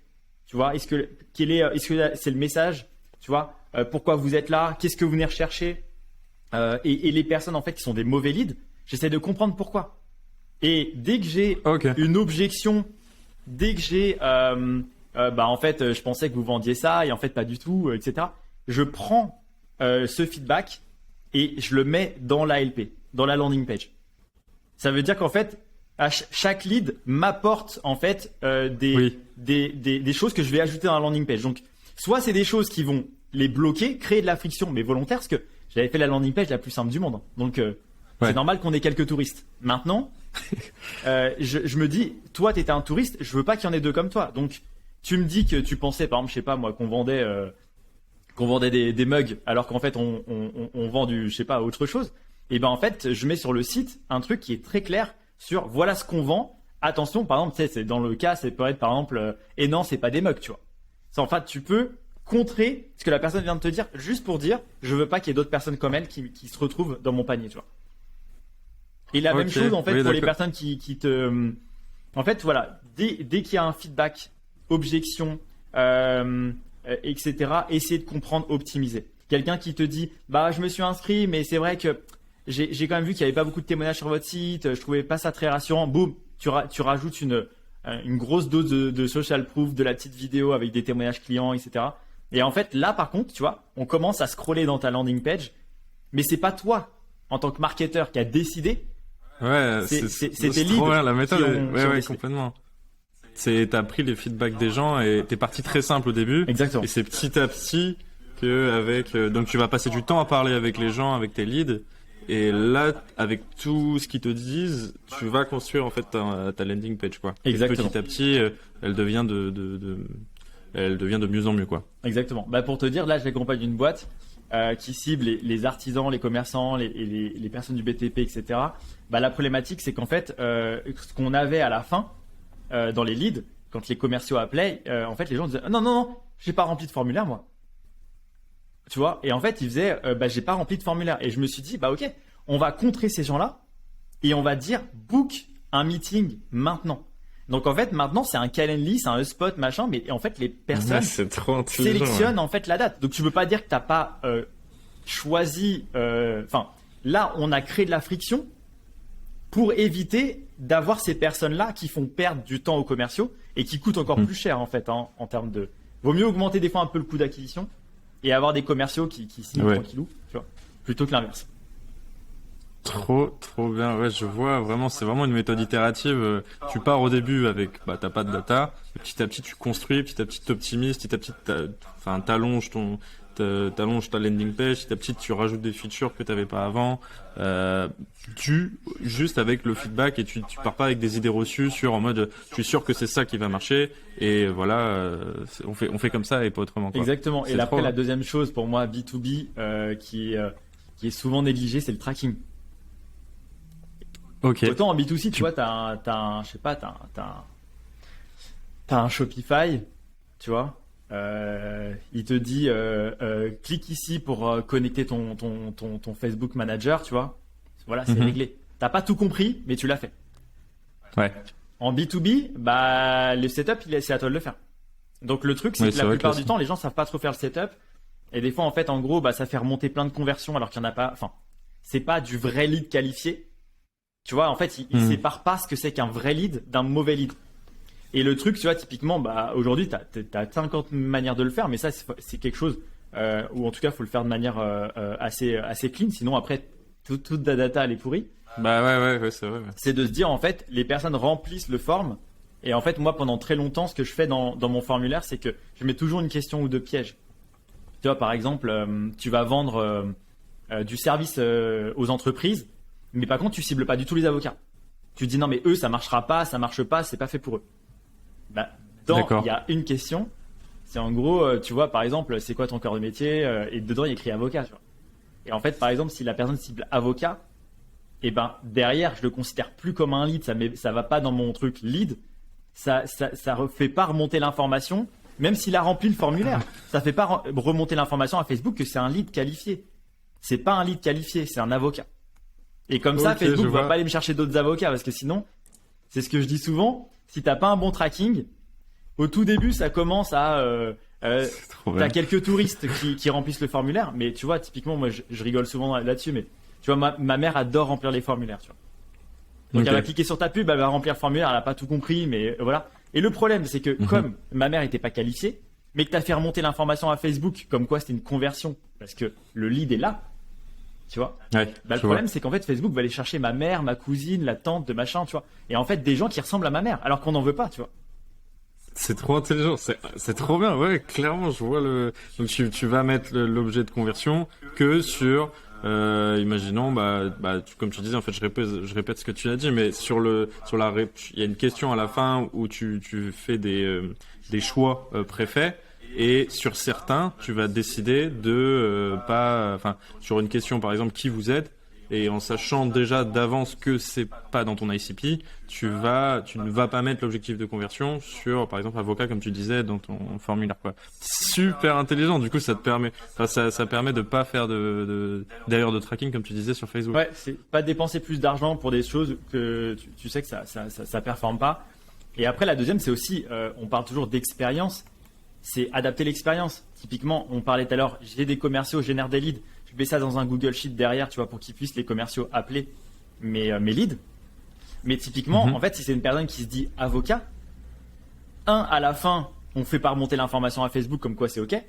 Tu vois, est-ce que c'est le message? Tu vois, pourquoi vous êtes là? Qu'est-ce que vous venez rechercher? Et les personnes en fait qui sont des mauvais leads, j'essaie de comprendre pourquoi. Et dès que j'ai une objection, dès que j'ai, en fait, je pensais que vous vendiez ça et en fait pas du tout, etc. Je prends ce feedback et je le mets dans la LP, dans la landing page. Ça veut dire qu'en fait, chaque lead m'apporte en fait des choses que je vais ajouter dans la landing page. Donc, soit c'est des choses qui vont les bloquer, créer de la friction, mais volontaire, parce que j'avais fait la landing page la plus simple du monde. Donc, c'est normal qu'on ait quelques touristes. Maintenant, je me dis, toi, t'étais un touriste, je veux pas qu'il y en ait deux comme toi. Donc, tu me dis que tu pensais, par exemple, je sais pas moi, qu'on vendait des mugs, alors qu'en fait, on vend je sais pas, autre chose. Et ben en fait, je mets sur le site un truc qui est très clair sur voilà ce qu'on vend. Attention, par exemple, tu sais, c'est dans le cas, ça peut être par exemple, et non, c'est pas des mugs, tu vois. Ça, en fait, tu peux contrer ce que la personne vient de te dire, juste pour dire, je veux pas qu'il y ait d'autres personnes comme elle qui se retrouvent dans mon panier, tu vois. Et la même chose, en fait, pour les personnes qui te, en fait, voilà, dès qu'il y a un feedback, objection, etc., essayer de comprendre, optimiser. Quelqu'un qui te dit, bah, je me suis inscrit, mais c'est vrai que j'ai quand même vu qu'il y avait pas beaucoup de témoignages sur votre site, je trouvais pas ça très rassurant. Boum, tu rajoutes une grosse dose de social proof, de la petite vidéo avec des témoignages clients, etc. Et en fait, là, par contre, tu vois, on commence à scroller dans ta landing page, mais c'est pas toi, en tant que marketeur, qui a décidé. Ouais, c'est tes leads. Trop bien, la méthode. Ouais, complètement. T'as pris les feedbacks des gens et t'es parti très simple au début. Exactement. Et c'est petit à petit donc tu vas passer du temps à parler avec les gens, avec tes leads. Et là, avec tout ce qu'ils te disent, tu vas construire en fait ta landing page, quoi. Exactement. Et petit à petit, elle devient elle devient de mieux en mieux, quoi. Exactement. Bah pour te dire, là, j'accompagne une boîte qui cible les artisans, les commerçants, les personnes du BTP, etc. Bah la problématique, c'est qu'en fait, ce qu'on avait à la fin dans les leads, quand les commerciaux appelaient, en fait, les gens disaient non, j'ai pas rempli de formulaire moi. Tu vois, et en fait, ils faisaient, j'ai pas rempli de formulaire. Et je me suis dit, bah ok, on va contrer ces gens-là et on va dire book un meeting maintenant. Donc en fait, maintenant, c'est un Calendly, c'est un HubSpot, machin, mais en fait, les personnes sélectionnent en fait la date. Donc tu peux pas dire que t'as pas choisi. Enfin, là, on a créé de la friction pour éviter d'avoir ces personnes-là qui font perdre du temps aux commerciaux et qui coûtent encore plus cher en fait en termes de. Vaut mieux augmenter des fois un peu le coût d'acquisition et avoir des commerciaux qui signent tranquillou, tu vois, plutôt que l'inverse. Trop bien. Ouais, je vois vraiment, c'est vraiment une méthode itérative. Tu pars au début avec, t'as pas de data. Et petit à petit, tu construis, petit à petit, t'optimises, petit à petit, t'allonges ta landing page, petit à petit, tu rajoutes des features que t'avais pas avant. Juste avec le feedback et tu pars pas avec des idées reçues en mode, je suis sûr que c'est ça qui va marcher. Et voilà, on fait comme ça et pas autrement, quoi. Exactement. Et après, la deuxième chose pour moi, B2B, qui est souvent négligée, c'est le tracking. Okay. Autant en B2C, tu vois, t'as un Shopify, tu vois, il te dit clique ici pour connecter ton Facebook Manager, tu vois. Voilà, c'est réglé. T'as pas tout compris, mais tu l'as fait. Ouais. En B2B, le setup, c'est à toi de le faire. Donc le truc, c'est que la plupart du temps, les gens savent pas trop faire le setup. Et des fois, en fait, en gros, ça fait remonter plein de conversions alors qu'il y en a pas. Enfin, c'est pas du vrai lead qualifié. Tu vois, en fait, il sépare pas ce que c'est qu'un vrai lead d'un mauvais lead. Et le truc, tu vois, typiquement, aujourd'hui, t'as 50 manières de le faire, mais ça, c'est quelque chose, ou en tout cas, faut le faire de manière assez clean. Sinon, après, toute la data, elle est pourrie. Ouais, c'est vrai. Ouais. C'est de se dire, en fait, les personnes remplissent le form. Et en fait, moi, pendant très longtemps, ce que je fais dans mon formulaire, c'est que je mets toujours une question ou deux pièges. Tu vois, par exemple, tu vas vendre du service aux entreprises. Mais par contre, tu cibles pas du tout les avocats. Tu dis non, mais eux, ça marchera pas, ça marche pas, c'est pas fait pour eux. Il y a une question, c'est en gros, tu vois, par exemple, c'est quoi ton cœur de métier et dedans, il y a écrit avocat, tu vois. Et en fait, par exemple, si la personne cible avocat, et derrière, je le considère plus comme un lead, ça va pas dans mon truc lead, ça fait pas remonter l'information, même s'il a rempli le formulaire, ça fait pas remonter l'information à Facebook que c'est un lead qualifié. C'est pas un lead qualifié, c'est un avocat. Et comme ça, Facebook va pas aller me chercher d'autres avocats parce que sinon, c'est ce que je dis souvent, si t'as pas un bon tracking, au tout début, ça commence à t'as quelques touristes qui remplissent le formulaire, mais tu vois, typiquement, moi, je rigole souvent là-dessus, mais tu vois, ma mère adore remplir les formulaires, tu vois. Donc elle va cliquer sur ta pub, elle va remplir le formulaire, elle a pas tout compris, mais voilà. Et le problème, c'est que comme ma mère était pas qualifiée, mais que t'as fait remonter l'information à Facebook, comme quoi c'était une conversion, parce que le lead est là. Tu vois, le problème, c'est qu'en fait, Facebook va aller chercher ma mère, ma cousine, la tante de machin, tu vois. Et en fait, des gens qui ressemblent à ma mère, alors qu'on n'en veut pas, tu vois. C'est trop intelligent, c'est trop bien, ouais, clairement, je vois donc tu vas mettre l'objet de conversion que sur imaginons, comme tu disais, en fait, je répète ce que tu as dit, mais il y a une question à la fin où tu fais des choix préfaits. Et sur certains, tu vas décider de sur une question par exemple qui vous aide, et en sachant déjà d'avance que c'est pas dans ton ICP, tu ne vas pas mettre l'objectif de conversion sur par exemple avocat comme tu disais dans ton formulaire quoi. Super intelligent. Du coup, ça permet de pas faire d'erreur de tracking comme tu disais sur Facebook. Ouais, c'est pas dépenser plus d'argent pour des choses que tu sais que ça performe pas. Et après la deuxième, c'est aussi on parle toujours d'expérience. C'est adapter l'expérience. Typiquement, on parlait tout à l'heure, j'ai des commerciaux, je génère des leads. Je mets ça dans un Google Sheet derrière, tu vois, pour qu'ils puissent les commerciaux appeler mes leads. Mais typiquement, en fait, si c'est une personne qui se dit avocat, à la fin, on fait pas remonter l'information à Facebook comme quoi c'est OK.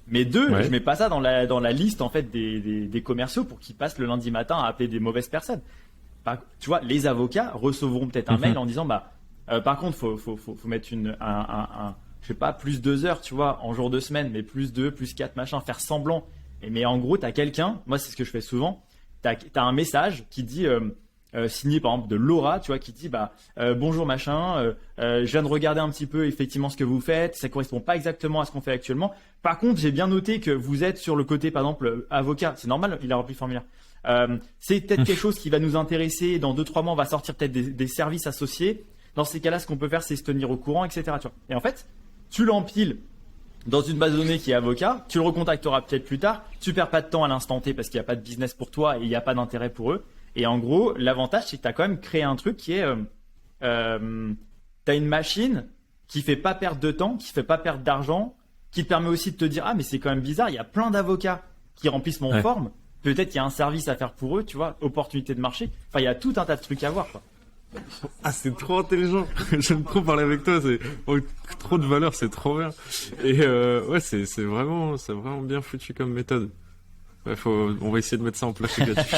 Mais deux, je mets pas ça dans la liste en fait des commerciaux pour qu'ils passent le lundi matin à appeler des mauvaises personnes. Tu vois, les avocats recevront peut-être un mail en disant par contre, faut mettre je sais pas, plus 2 heures, tu vois, en jour de semaine, mais plus 2, plus 4, machin, faire semblant. Mais en gros, tu as quelqu'un, moi c'est ce que je fais souvent, tu as un message qui dit, signé par exemple de Laura, tu vois, qui dit bonjour machin, je viens de regarder un petit peu effectivement ce que vous faites, ça correspond pas exactement à ce qu'on fait actuellement. Par contre, j'ai bien noté que vous êtes sur le côté, par exemple, avocat, c'est normal, il a rempli le formulaire. C'est peut-être quelque chose qui va nous intéresser, dans 2-3 mois, on va sortir peut-être des services associés. Dans ces cas-là, ce qu'on peut faire, c'est se tenir au courant, etc. Tu vois. Et en fait, tu l'empiles dans une base de données qui est avocat, tu le recontacteras peut-être plus tard, tu perds pas de temps à l'instant T parce qu'il n'y a pas de business pour toi et il n'y a pas d'intérêt pour eux. Et en gros, l'avantage, c'est que tu as quand même créé un truc qui est, tu as une machine qui fait pas perdre de temps, qui fait pas perdre d'argent, qui te permet aussi de te dire, ah mais c'est quand même bizarre, il y a plein d'avocats qui remplissent mon forme, peut-être il y a un service à faire pour eux, tu vois, opportunité de marché. Enfin, il y a tout un tas de trucs à voir, quoi. Ah, c'est trop intelligent. J'aime trop parler avec toi. C'est trop de valeur, c'est trop bien. Et c'est vraiment bien foutu comme méthode. Ouais, on va essayer de mettre ça en place chez Gratuit.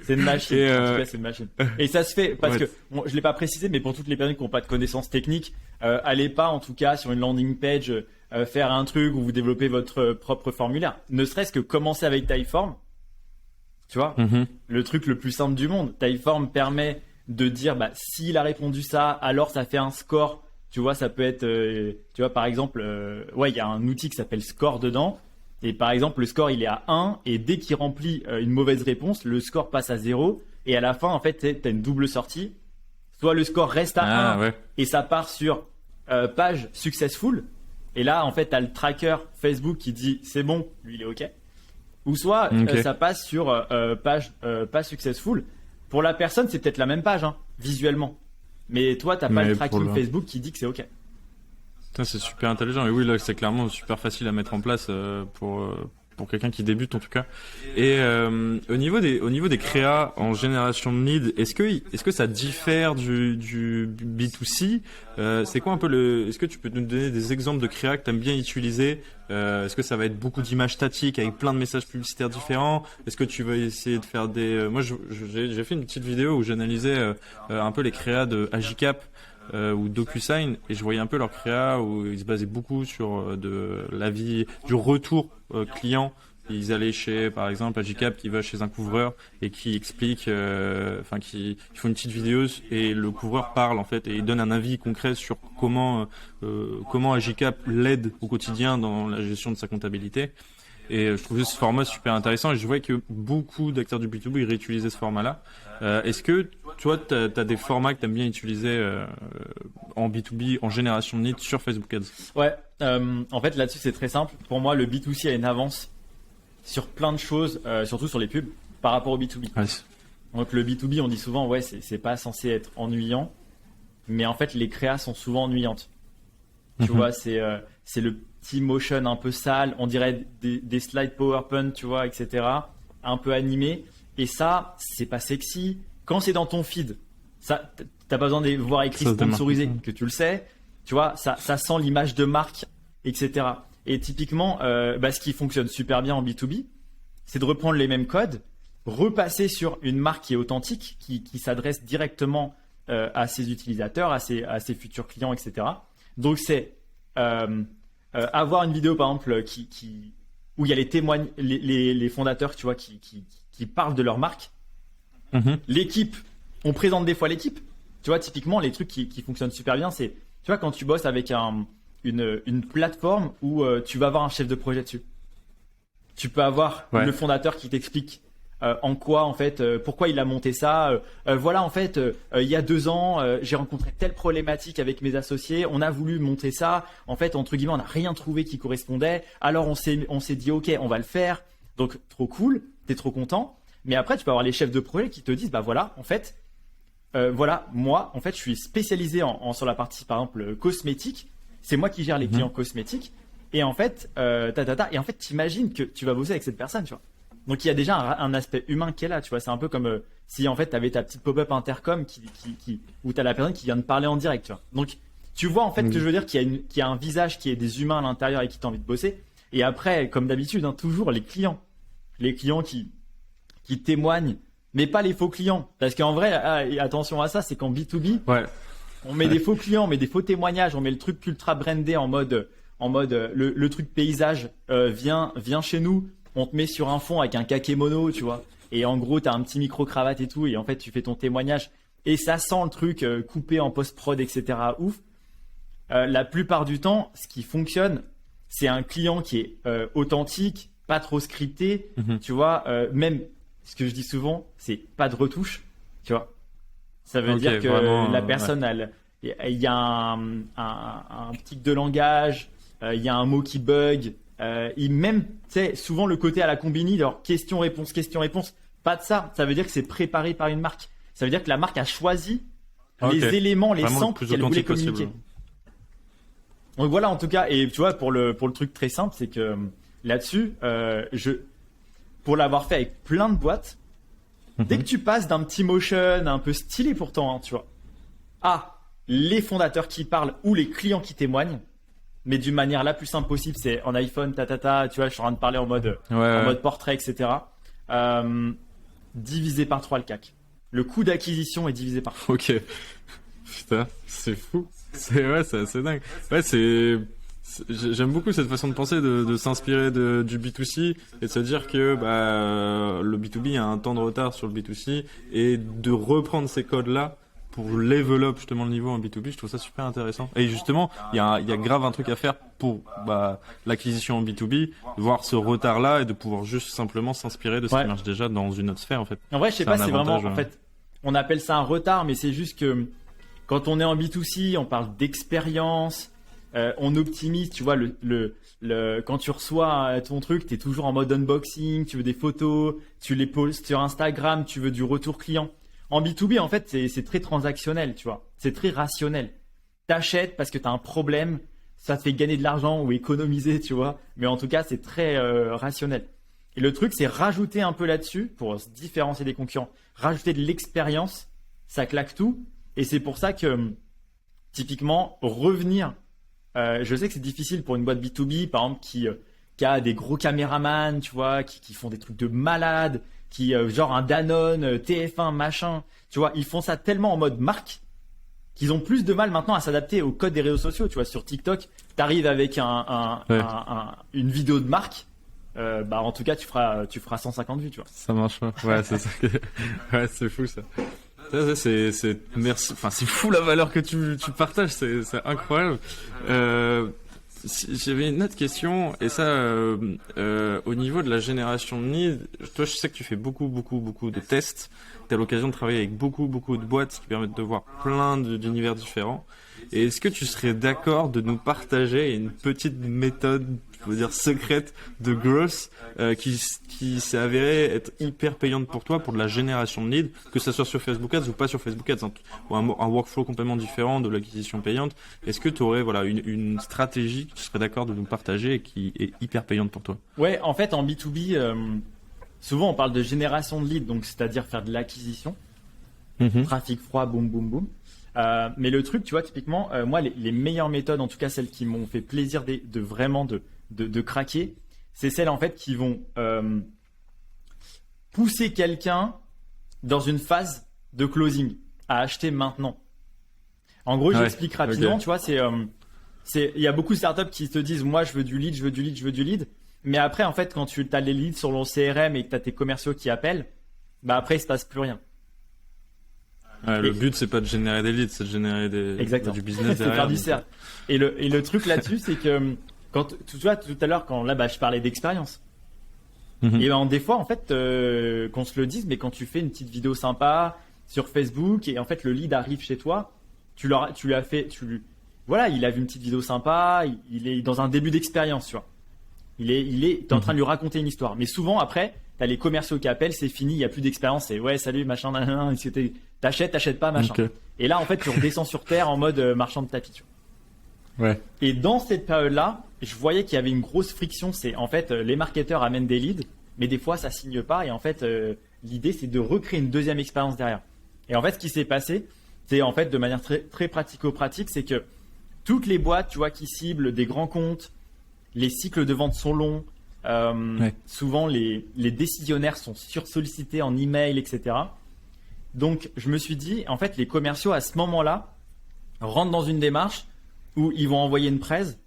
C'est une machine. En tout cas, c'est une machine. Et ça se fait parce que je l'ai pas précisé, mais pour toutes les personnes qui n'ont pas de connaissances techniques, allez pas en tout cas sur une landing page faire un truc où vous développez votre propre formulaire. Ne serait-ce que commencer avec Typeform. Tu vois, le truc le plus simple du monde. Typeform permet de dire, s'il a répondu ça, alors ça fait un score. Tu vois, ça peut être, tu vois, par exemple, il y a un outil qui s'appelle Score dedans. Et par exemple, le score, il est à 1. Et dès qu'il remplit une mauvaise réponse, le score passe à 0. Et à la fin, en fait, tu as une double sortie. Soit le score reste à 1 et ça part sur page successful. Et là, en fait, tu as le tracker Facebook qui dit, c'est bon, lui, il est OK. Ou soit ça passe sur page pas successful. Pour la personne, c'est peut-être la même page visuellement. Mais toi, tu n'as pas le tracking Facebook qui dit que c'est OK. Putain, c'est super intelligent. Et oui, là, c'est clairement super facile à mettre en place pour quelqu'un qui débute en tout cas. Et au niveau des créas en génération de leads, est-ce que ça diffère du B2C? C'est quoi un peu est-ce que tu peux nous donner des exemples de créas que tu aimes bien utiliser? Est-ce que ça va être beaucoup d'images statiques avec plein de messages publicitaires différents? Est-ce que tu vas essayer de faire moi j'ai fait une petite vidéo où j'analysais un peu les créas de Agicap ou DocuSign, et je voyais un peu leur créa où ils se basaient beaucoup sur de l'avis du retour client. Ils allaient chez, par exemple, Agicap qui va chez un couvreur et qui explique, qui font une petite vidéo et le couvreur parle en fait et il donne un avis concret sur comment Agicap l'aide au quotidien dans la gestion de sa comptabilité. Et je trouvais ce format super intéressant et je voyais que beaucoup d'acteurs du B2B ils réutilisaient ce format-là. Est-ce que toi, tu as des formats que tu aimes bien utiliser en B2B, en génération de leads sur Facebook Ads? Ouais, en fait là-dessus c'est très simple. Pour moi, le B2C a une avance sur plein de choses, surtout sur les pubs, par rapport au B2B. Ouais. Donc le B2B, on dit souvent, c'est pas censé être ennuyant, mais en fait les créas sont souvent ennuyantes. Tu vois, c'est le petit motion un peu sale, on dirait des slides PowerPoint, tu vois, etc. Un peu animé. Et ça, c'est pas sexy. Quand c'est dans ton feed, ça, t'as pas besoin de voir écrit sponsorisé, que tu le sais. Tu vois, ça sent l'image de marque, etc. Et typiquement, ce qui fonctionne super bien en B2B, c'est de reprendre les mêmes codes, repasser sur une marque qui est authentique, qui s'adresse directement à ses utilisateurs, à ses futurs clients, etc. Donc c'est avoir une vidéo par exemple où il y a les fondateurs, tu vois, qui parlent de leur marque. L'équipe, on présente des fois l'équipe. Tu vois, typiquement, les trucs qui fonctionnent super bien, c'est, tu vois, quand tu bosses avec une plateforme où tu vas avoir un chef de projet dessus. Tu peux avoir le fondateur qui t'explique en quoi, en fait, pourquoi il a monté ça. Voilà, en fait, il y a 2 ans, j'ai rencontré telle problématique avec mes associés. On a voulu monter ça. En fait, entre guillemets, on n'a rien trouvé qui correspondait. Alors, on s'est dit, OK, on va le faire. Donc, trop cool. T'es trop content. Mais après, tu peux avoir les chefs de projet qui te disent, bah voilà, en fait, voilà, moi, en fait, je suis spécialisé sur la partie, par exemple, cosmétique. C'est moi qui gère les clients cosmétiques. Et en fait, et en fait, t'imagines que tu vas bosser avec cette personne, tu vois. Donc, il y a déjà un aspect humain qui est là, tu vois. C'est un peu comme si, en fait, tu avais ta petite pop-up intercom où tu as la personne qui vient de parler en direct, tu vois. Donc, tu vois, en fait, que je veux dire qu'il y a un visage qui est des humains à l'intérieur et qui t'ont envie de bosser. Et après, comme d'habitude, hein, toujours les clients qui témoignent, mais pas les faux clients. Parce qu'en vrai, attention à ça, c'est qu'en B2B, on met des faux clients, on met des faux témoignages, on met le truc ultra brandé en mode le truc paysage, viens chez nous, on te met sur un fond avec un kakémono, tu vois. Et en gros, t'as un petit micro-cravate et tout, et en fait, tu fais ton témoignage. Et ça sent le truc coupé en post-prod, etc. Ouf. La plupart du temps, ce qui fonctionne, c'est un client qui est authentique, pas trop scripté, tu vois. Même, ce que je dis souvent, c'est pas de retouche, tu vois. Ça veut dire que la personne, il y a un tic de langage, il y a un mot qui bug, même, tu sais, souvent le côté à la Combini, alors question-réponse, pas de ça. Ça veut dire que c'est préparé par une marque. Ça veut dire que la marque a choisi les éléments, les samples qu'elle voulait communiquer. Donc voilà, en tout cas, et tu vois, pour le truc très simple, c'est que là-dessus, pour l'avoir fait avec plein de boîtes, dès que tu passes d'un petit motion un peu stylé pourtant, hein, tu vois, à les fondateurs qui parlent ou les clients qui témoignent, mais d'une manière la plus simple possible, c'est en iPhone, tu vois, je suis en train de parler en mode portrait, etc. Divisé par 3 le CAC. Le coût d'acquisition est divisé par 3. Ok. Putain, c'est fou. C'est assez dingue. Ouais, j'aime beaucoup cette façon de penser, de s'inspirer du B2C et de se dire que le B2B a un temps de retard sur le B2C et de reprendre ces codes-là pour level up justement le niveau en B2B. Je trouve ça super intéressant. Et justement, il y a grave un truc à faire pour l'acquisition en B2B, voir ce retard-là et de pouvoir juste simplement s'inspirer de ce qui marche déjà dans une autre sphère en fait. En vrai, je sais pas, c'est vraiment en fait, on appelle ça un retard, mais c'est juste que quand on est en B2C, on parle d'expérience. On optimise, tu vois, quand tu reçois ton truc, tu es toujours en mode unboxing, tu veux des photos, tu les postes sur Instagram, tu veux du retour client. En B2B, en fait, c'est très transactionnel, tu vois. C'est très rationnel. T'achètes parce que tu as un problème, ça te fait gagner de l'argent ou économiser, tu vois. Mais en tout cas, c'est très rationnel. Et le truc, c'est rajouter un peu là-dessus pour se différencier des concurrents. Rajouter de l'expérience, ça claque tout. Et c'est pour ça que, typiquement, revenir... je sais que c'est difficile pour une boîte B2B, par exemple, qui a des gros caméramans, tu vois, qui font des trucs de malade, genre un Danone, TF1, machin, tu vois, ils font ça tellement en mode marque qu'ils ont plus de mal maintenant à s'adapter au code des réseaux sociaux, tu vois. Sur TikTok, t'arrives avec une vidéo de marque, en tout cas, tu feras 150 vues, tu vois. Ça marche pas. Ouais, c'est ça. Ouais, c'est fou ça. Merci. Enfin, c'est fou la valeur que tu partages, c'est incroyable. J'avais une autre question, et ça, au niveau de la génération de leads, toi, je sais que tu fais beaucoup de tests. Tu as l'occasion de travailler avec beaucoup de boîtes qui permettent de voir plein d'univers différents. Et est-ce que tu serais d'accord de nous partager une petite méthode, je veux dire secrète, de growth qui s'est avérée être hyper payante pour toi pour de la génération de leads, que ça soit sur Facebook Ads ou pas sur Facebook Ads, ou un workflow complètement différent de l'acquisition payante. Est-ce que tu aurais une stratégie que tu serais d'accord de nous partager et qui est hyper payante pour toi? Ouais, en fait en B2B, souvent on parle de génération de leads, donc c'est-à-dire faire de l'acquisition, trafic froid, boum boum boum. Mais le truc, tu vois, typiquement, moi, les meilleures méthodes, en tout cas celles qui m'ont fait plaisir de vraiment de craquer, c'est celles en fait qui vont pousser quelqu'un dans une phase de closing à acheter maintenant. En gros, j'explique rapidement, tu vois, il y a beaucoup de startups qui te disent, moi, je veux du lead. Mais après, en fait, quand tu as les leads sur le CRM et que tu as tes commerciaux qui appellent, bah après, il se passe plus rien. Ouais, le but, c'est pas de générer des leads, c'est de générer du business c'est derrière. faire du CR. Et le truc là-dessus, c'est que quand tu vois tout à l'heure, quand là, je parlais d'expérience. Et ben des fois, en fait, qu'on se le dise, mais quand tu fais une petite vidéo sympa sur Facebook et en fait le lead arrive chez toi, voilà, il a vu une petite vidéo sympa, il est dans un début d'expérience, tu vois. T'es en train de lui raconter une histoire. Mais souvent après, t'as les commerciaux qui appellent, c'est fini, il y a plus d'expérience, c'est ouais, salut, machin, t'achètes pas, machin. Okay. Et là, en fait, tu redescends sur terre en mode marchand de tapis, tu vois. Ouais. Et dans cette période-là, je voyais qu'il y avait une grosse friction. C'est en fait, les marketeurs amènent des leads, mais des fois, ça signe pas. Et en fait, l'idée, c'est de recréer une deuxième expérience derrière. Et en fait, ce qui s'est passé, c'est en fait de manière très, très pratico-pratique, c'est que toutes les boîtes, tu vois, qui ciblent des grands comptes, les cycles de vente sont longs. Souvent, les décisionnaires sont sursollicités en email, etc. Donc, je me suis dit, en fait, les commerciaux, à ce moment-là, rentrent dans une démarche où ils vont envoyer une presse.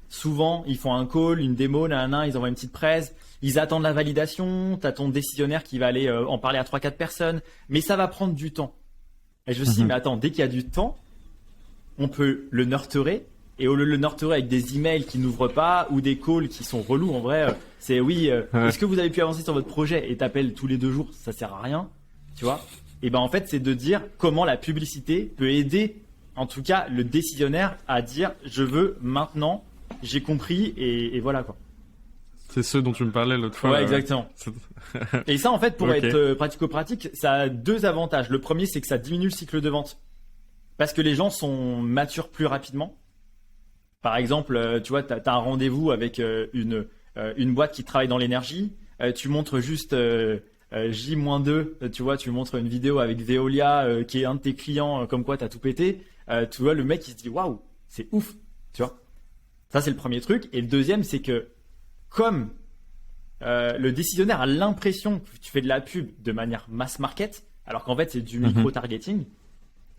Souvent, ils font un call, une démo, ils envoient une petite presse. Ils attendent la validation. Tu as ton décisionnaire qui va aller en parler à 3-4 personnes. Mais ça va prendre du temps. Et je me suis dit, mais attends, dès qu'il y a du temps, on peut le nurturer. Et au lieu de le nurturer avec des emails qui n'ouvrent pas ou des calls qui sont relous, en vrai, c'est oui, est-ce que vous avez pu avancer sur votre projet et t'appelles tous les 2 jours, ça sert à rien, tu vois. Et ben en fait, c'est de dire comment la publicité peut aider, en tout cas, le décisionnaire à dire je veux maintenant, j'ai compris et voilà quoi. C'est ce dont tu me parlais l'autre fois. Ouais, exactement. Et ça, en fait, pour être pratico-pratique, ça a 2 avantages. Le premier, c'est que ça diminue le cycle de vente parce que les gens sont matures plus rapidement. Par exemple, tu vois, tu as un rendez-vous avec une boîte qui travaille dans l'énergie. Tu montres juste J-2, tu vois, tu montres une vidéo avec Veolia qui est un de tes clients, comme quoi tu as tout pété. Tu vois, le mec, il se dit waouh, c'est ouf, tu vois. Ça, c'est le premier truc. Et le deuxième, c'est que comme le décisionnaire a l'impression que tu fais de la pub de manière mass market, alors qu'en fait, c'est du micro-targeting,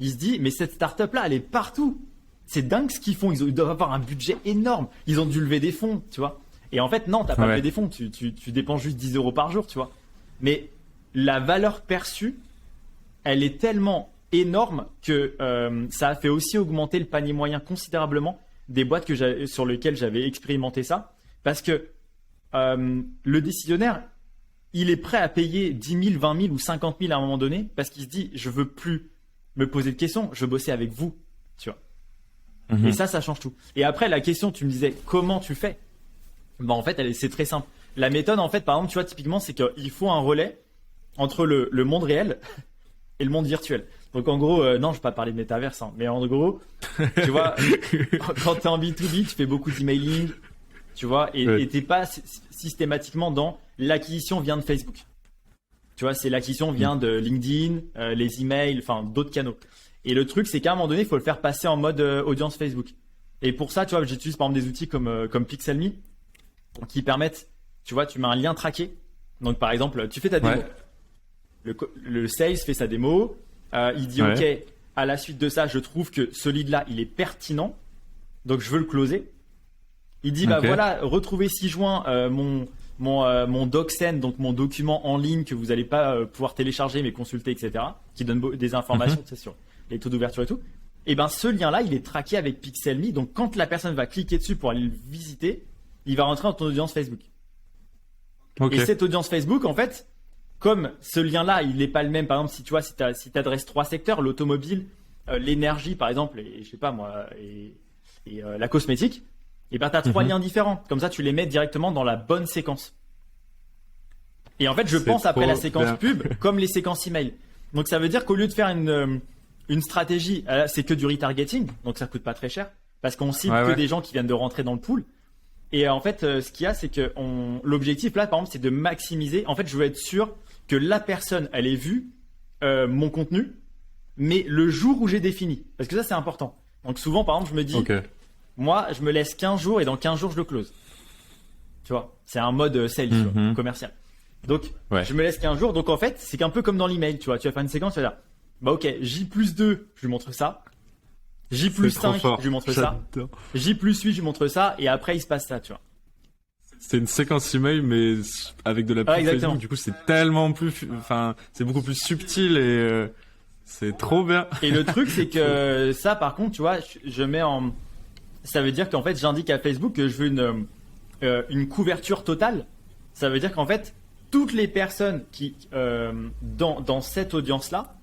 il se dit, mais cette startup-là, elle est partout. C'est dingue ce qu'ils font. Ils doivent avoir un budget énorme. Ils ont dû lever des fonds, tu vois. Et en fait, non, t'as pas levé des fonds. Tu dépenses juste 10 € par jour, tu vois. Mais la valeur perçue, elle est tellement énorme que ça a fait aussi augmenter le panier moyen considérablement des boîtes sur lesquelles j'avais expérimenté ça. Parce que le décisionnaire, il est prêt à payer 10 000, 20 000 ou 50 000 à un moment donné parce qu'il se dit, je veux plus me poser de questions, je veux bosser avec vous, tu vois. Et ça change tout. Et après, la question, tu me disais, comment tu fais? Ben, en fait, c'est très simple. La méthode, en fait, par exemple, tu vois, typiquement, c'est qu'il faut un relais entre le monde réel et le monde virtuel. Donc, en gros, non, je vais pas parler de métaverse, hein, mais en gros, tu vois, quand tu es en B2B, tu fais beaucoup d'emailing, tu vois, et t'es pas systématiquement dans l'acquisition vient de Facebook. Tu vois, c'est l'acquisition vient de LinkedIn, les emails, enfin, d'autres canaux. Et le truc, c'est qu'à un moment donné, il faut le faire passer en mode audience Facebook. Et pour ça, tu vois, j'utilise par exemple des outils comme Pixelme qui permettent, tu vois, tu mets un lien traqué. Donc, par exemple, tu fais ta démo. Le sales fait sa démo. Il dit, OK, à la suite de ça, je trouve que ce lead-là, il est pertinent. Donc, je veux le closer. Il dit, bah voilà, retrouvez 6 juin mon DocSend, donc mon document en ligne que vous n'allez pas pouvoir télécharger mais consulter, etc. Qui donne des informations, c'est sûr. Les taux d'ouverture et tout, et ben ce lien-là, il est traqué avec Pixelme. Donc quand la personne va cliquer dessus pour aller le visiter, il va rentrer dans ton audience Facebook. Et cette audience Facebook, en fait, comme ce lien-là, il n'est pas le même. Par exemple, si tu vois, si t'adresses 3 secteurs, l'automobile, l'énergie, par exemple, et je sais pas moi, et la cosmétique, et ben t'as 3 liens différents. Comme ça, tu les mets directement dans la bonne séquence. Et en fait, je pense après la séquence pub, comme les séquences email. Donc ça veut dire qu'au lieu de faire une stratégie, c'est que du retargeting, donc ça coûte pas très cher, parce qu'on cible que des gens qui viennent de rentrer dans le pool. Et en fait, ce qu'il y a, c'est que l'objectif là, par exemple, c'est de maximiser. En fait, je veux être sûr que la personne, elle ait vu mon contenu, mais le jour où j'ai défini, parce que ça, c'est important. Donc souvent, par exemple, je me dis, moi, je me laisse 15 jours et dans 15 jours, je le close. Tu vois, c'est un mode sales, tu vois, commercial. Donc, je me laisse 15 jours. Donc, en fait, c'est un peu comme dans l'email, tu vois. Tu vas faire une séquence, tu vas dire, bah ok, J+2, je lui montre ça. J+5, je lui montre ça. J+8, je lui montre ça. Et après, il se passe ça, tu vois. c'est une séquence email, mais avec de la pub Facebook. Du coup, c'est tellement plus, enfin, c'est beaucoup plus subtil et c'est trop bien. Et le truc, c'est que ça, par contre, tu vois, je mets en, ça veut dire qu'en fait, j'indique à Facebook que je veux une couverture totale. Ça veut dire qu'en fait, toutes les personnes qui dans cette audience-là,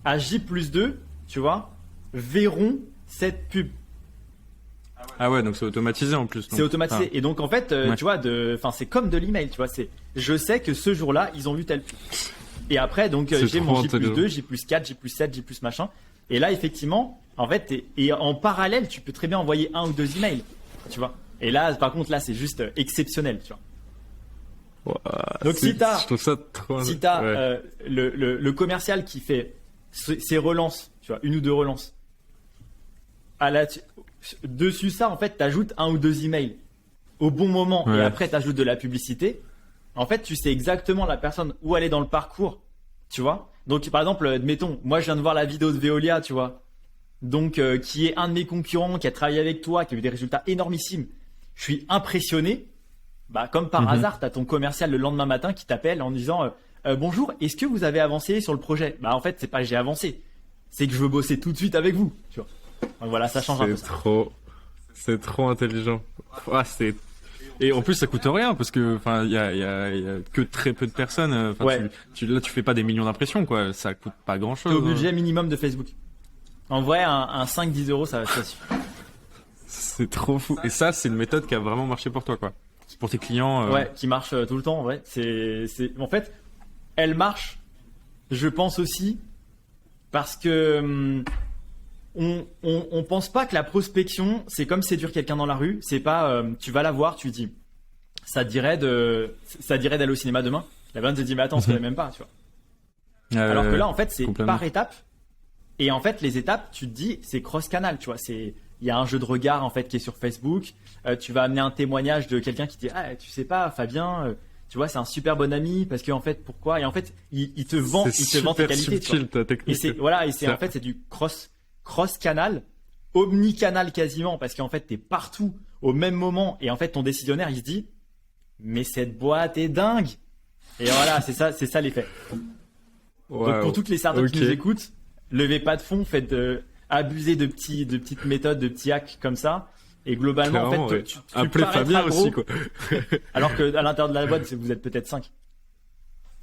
à J+2, tu vois, verront cette pub. Ah ouais, donc c'est automatisé en plus. C'est automatisé. Et donc en fait, ouais. tu vois, c'est comme de l'email, tu vois. Je sais que ce jour-là, ils ont vu telle pub. Et après, donc j'ai mon J+2, J+4, J+7, J+ machin. Et là, effectivement, en fait, et en parallèle, tu peux très bien envoyer 1 ou 2 emails, tu vois. Et là, par contre, là, c'est juste exceptionnel, tu vois. Wow, donc si t'as, je trouve ça trop... ouais. Le commercial qui fait ses relances, tu vois, 1 ou 2 relances, dessus ça, en fait, t'ajoutes 1 ou 2 emails au bon moment et après t'ajoutes de la publicité. En fait, tu sais exactement la personne où elle est dans le parcours, tu vois. Donc, par exemple, admettons, moi, je viens de voir la vidéo de Veolia, tu vois. Donc, qui est un de mes concurrents, qui a travaillé avec toi, qui a eu des résultats énormissimes. Je suis impressionné. Bah, comme par hasard, t'as ton commercial le lendemain matin qui t'appelle en disant bonjour, est-ce que vous avez avancé sur le projet? Bah, en fait, c'est pas que j'ai avancé, c'est que je veux bosser tout de suite avec vous, tu vois. Donc, voilà, ça change un peu. C'est trop intelligent. Et en plus, ça coûte rien parce que, enfin, il y a que très peu de personnes. Ouais. Là, tu fais pas des millions d'impressions, quoi. Ça coûte pas grand chose. C'est au budget minimum de Facebook. En vrai, un 5-10 euros, ça suffit. C'est trop fou. Et ça, c'est une méthode qui a vraiment marché pour toi, quoi. Pour tes clients. Ouais, qui marche tout le temps, en vrai. En fait, elle marche, je pense aussi, parce que on pense pas que la prospection, c'est comme séduire quelqu'un dans la rue. C'est pas, tu vas la voir, tu dis, ça dirait d'aller au cinéma demain. La personne te dit, mais attends, on se connaît même pas, tu vois. Alors que là, en fait, c'est par étapes. Et en fait, les étapes, tu te dis, c'est cross-canal, tu vois. Il y a un jeu de regard en fait qui est sur Facebook. Tu vas amener un témoignage de quelqu'un qui dit, ah, tu sais pas, Fabien, tu vois, c'est un super bon ami parce que en fait, pourquoi? Et en fait, il te vend tes qualités. Subtil, ta technique. En fait, c'est du cross-canal, omnicanal quasiment, parce qu'en fait, t'es partout au même moment. Et en fait, ton décisionnaire, il se dit, mais cette boîte est dingue. Et voilà, c'est ça l'effet. Wow. Donc pour toutes les startups qui nous écoutent, levez pas de fonds, abusez de petites méthodes, de petits hacks comme ça. Et globalement, clairement, en fait, tu appelez Fabien aussi, quoi. Alors que à l'intérieur de la boîte, vous êtes peut-être 5.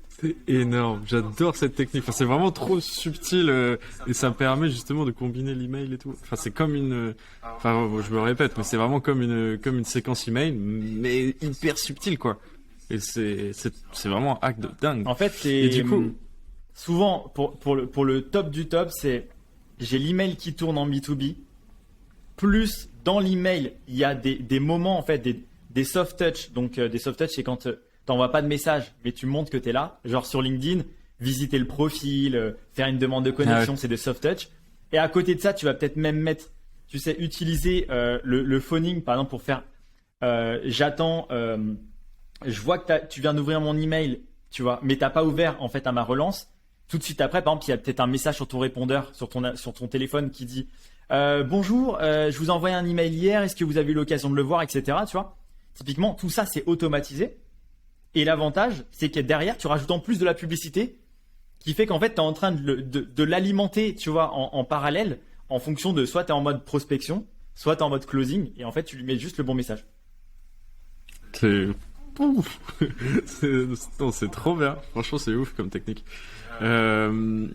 C'est énorme. J'adore cette technique. Enfin, c'est vraiment trop subtil et ça permet justement de combiner l'email et tout. Enfin, c'est comme enfin, je me répète, mais c'est vraiment comme une séquence email, mais hyper subtile, quoi. Et c'est vraiment un hack de dingue. En fait, et du coup, souvent pour le top du top, c'est j'ai l'email qui tourne en B2B. Plus dans l'email, il y a des moments en fait, des soft touch. Donc des soft touch, c'est quand t'envoies pas de message, mais tu montres que tu es là. Genre sur LinkedIn, visiter le profil, faire une demande de connexion, c'est des soft touch. Et à côté de ça, tu vas peut-être même mettre, tu sais, utiliser le phoning par exemple pour faire j'attends, je vois que tu viens d'ouvrir mon email, tu vois, mais t'as pas ouvert en fait à ma relance. Tout de suite après, par exemple, il y a peut-être un message sur ton répondeur, sur ton téléphone qui dit bonjour, je vous ai envoyé un email hier, est-ce que vous avez eu l'occasion de le voir, etc. Tu vois, typiquement, tout ça c'est automatisé. Et l'avantage, c'est que derrière, tu rajoutes en plus de la publicité qui fait qu'en fait, tu es en train de l'alimenter, tu vois, en parallèle, en fonction de soit tu es en mode prospection, soit tu es en mode closing, et en fait, tu lui mets juste le bon message. C'est trop bien. Franchement, c'est ouf comme technique. Enfin,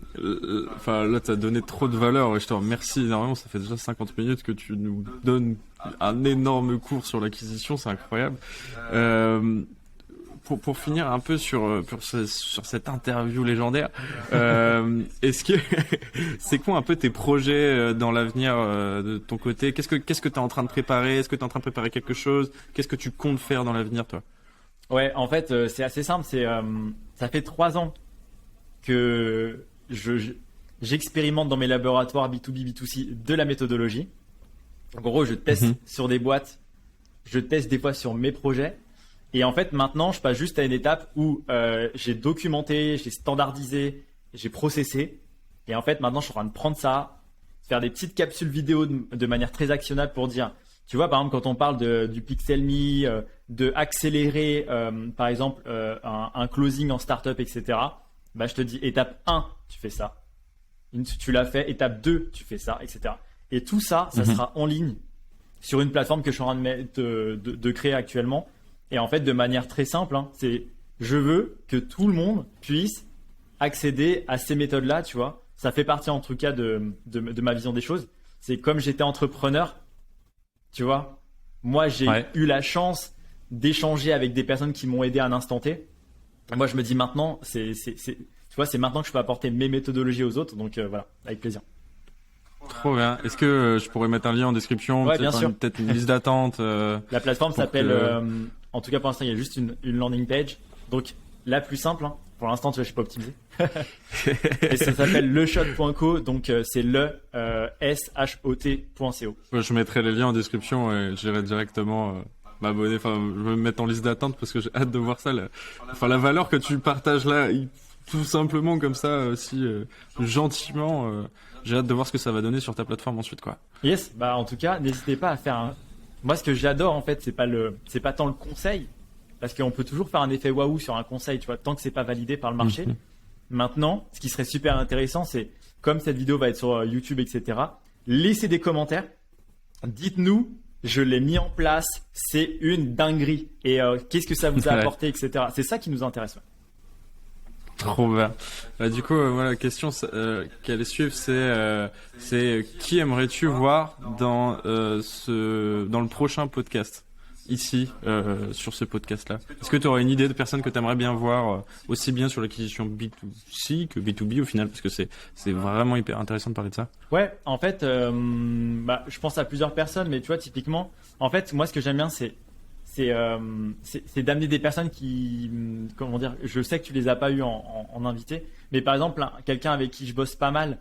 là, t'as donné trop de valeur et je te remercie énormément. Ça fait déjà 50 minutes que tu nous donnes un énorme cours sur l'acquisition. C'est incroyable. Pour finir un peu sur cette interview légendaire, est-ce que c'est quoi un peu tes projets dans l'avenir de ton côté? Qu'est-ce que t'es en train de préparer? Est-ce que t'es en train de préparer quelque chose? Qu'est-ce que tu comptes faire dans l'avenir, toi? Ouais, en fait, c'est assez simple. Ça fait 3 ans que j'expérimente dans mes laboratoires B2B, B2C de la méthodologie. En gros, je teste sur des boîtes, je teste des fois sur mes projets. Et en fait, maintenant, je passe juste à une étape où j'ai documenté, j'ai standardisé, j'ai processé. Et en fait, maintenant, je suis en train de prendre ça, faire des petites capsules vidéo de manière très actionnable pour dire, Tu vois, par exemple, quand on parle du Pixel Me, de accélérer, par exemple, un closing en startup, etc., bah, je te dis, étape 1, tu fais ça. Tu l'as fait. Étape 2, tu fais ça, etc. Et tout ça, ça sera en ligne sur une plateforme que je suis en train de créer actuellement. Et en fait, de manière très simple, hein, je veux que tout le monde puisse accéder à ces méthodes-là, tu vois. Ça fait partie, en tout cas, de ma vision des choses. C'est comme j'étais entrepreneur, tu vois. Moi, j'ai eu la chance d'échanger avec des personnes qui m'ont aidé à un instant T. Moi, je me dis maintenant, tu vois, c'est maintenant que je peux apporter mes méthodologies aux autres. Donc, voilà, avec plaisir. Trop bien. Est-ce que je pourrais mettre un lien en description? Ouais, bien sûr. Peut-être une liste d'attente. La plateforme s'appelle, en tout cas pour l'instant, il y a juste une landing page. Donc, la plus simple, hein. Pour l'instant, tu vois, je suis pas optimisé. Et ça s'appelle leshot.co. Donc, c'est shot.co. Je mettrai les liens en description et j'irai directement m'abonner. Enfin, je vais me mettre en liste d'attente parce que j'ai hâte de voir ça. La valeur que tu partages là, tout simplement comme ça, aussi gentiment. J'ai hâte de voir ce que ça va donner sur ta plateforme ensuite, quoi. Yes. Bah, en tout cas, n'hésitez pas à faire Moi, ce que j'adore, en fait, c'est pas tant le conseil. Parce qu'on peut toujours faire un effet waouh sur un conseil, tu vois, tant que c'est pas validé par le marché. Maintenant, ce qui serait super intéressant, c'est comme cette vidéo va être sur YouTube, etc. Laissez des commentaires. Dites-nous, je l'ai mis en place, c'est une dinguerie. Et qu'est-ce que ça vous a apporté, etc. C'est ça qui nous intéresse. Ouais. Trop bien. Du coup, voilà, la question qui allait suivre, c'est qui aimerais-tu voir dans le prochain podcast? Ici, sur ce podcast-là. Est-ce que tu aurais une idée de personnes que tu aimerais bien voir, aussi bien sur l'acquisition B2C que B2B au final, parce que c'est vraiment hyper intéressant de parler de ça. Ouais, en fait, je pense à plusieurs personnes, mais tu vois, typiquement, en fait, moi, ce que j'aime bien, c'est d'amener des personnes qui, comment dire, je sais que tu les as pas eu en invité, mais par exemple, quelqu'un avec qui je bosse pas mal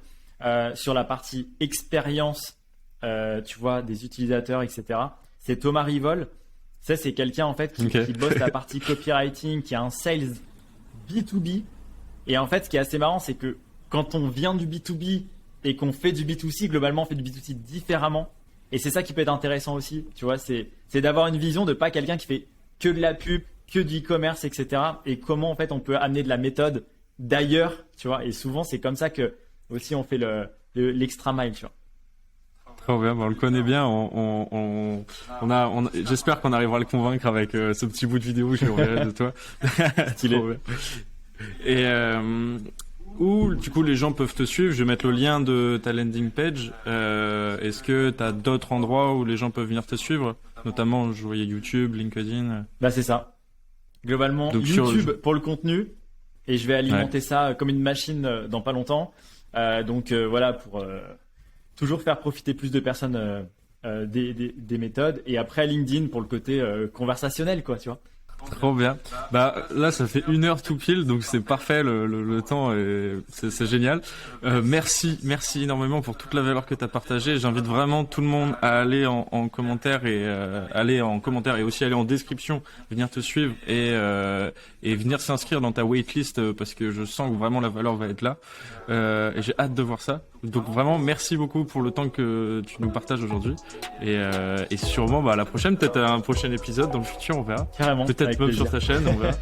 sur la partie expérience, tu vois, des utilisateurs, etc. C'est Thomas Rivol. Ça, c'est quelqu'un en fait qui bosse la partie copywriting, qui a un sales B2B. Et en fait, ce qui est assez marrant, c'est que quand on vient du B2B et qu'on fait du B2C, globalement, on fait du B2C différemment. Et c'est ça qui peut être intéressant aussi. Tu vois, c'est d'avoir une vision de pas quelqu'un qui fait que de la pub, que du e-commerce, etc. Et comment en fait on peut amener de la méthode d'ailleurs, tu vois. Et souvent, c'est comme ça que aussi on fait l'extra mile, tu vois. Trop bien, on le connaît bien. J'espère qu'on arrivera à le convaincre avec ce petit bout de vidéo que j'ai envoyé de toi. Stylé. Et où du coup les gens peuvent te suivre. Je vais mettre le lien de ta landing page. Est-ce que tu as d'autres endroits où les gens peuvent venir te suivre, notamment je voyais YouTube, LinkedIn? Bah c'est ça. Globalement, donc, YouTube pour le contenu, et je vais alimenter ça comme une machine dans pas longtemps. Voilà, pour toujours faire profiter plus de personnes des méthodes, et après LinkedIn pour le côté conversationnel, quoi, tu vois. Trop bien. Bah là ça fait 1 heure tout pile, donc c'est parfait, le temps c'est génial. Merci énormément pour toute la valeur que tu as partagée. J'invite vraiment tout le monde à aller en commentaire et aussi aller en description, venir te suivre et venir s'inscrire dans ta waitlist parce que je sens que vraiment la valeur va être là. Et j'ai hâte de voir ça. Donc vraiment merci beaucoup pour le temps que tu nous partages aujourd'hui et sûrement à la prochaine, peut-être un prochain épisode dans le futur, on verra. Carrément. Peut-être même sur ta chaîne, on verra.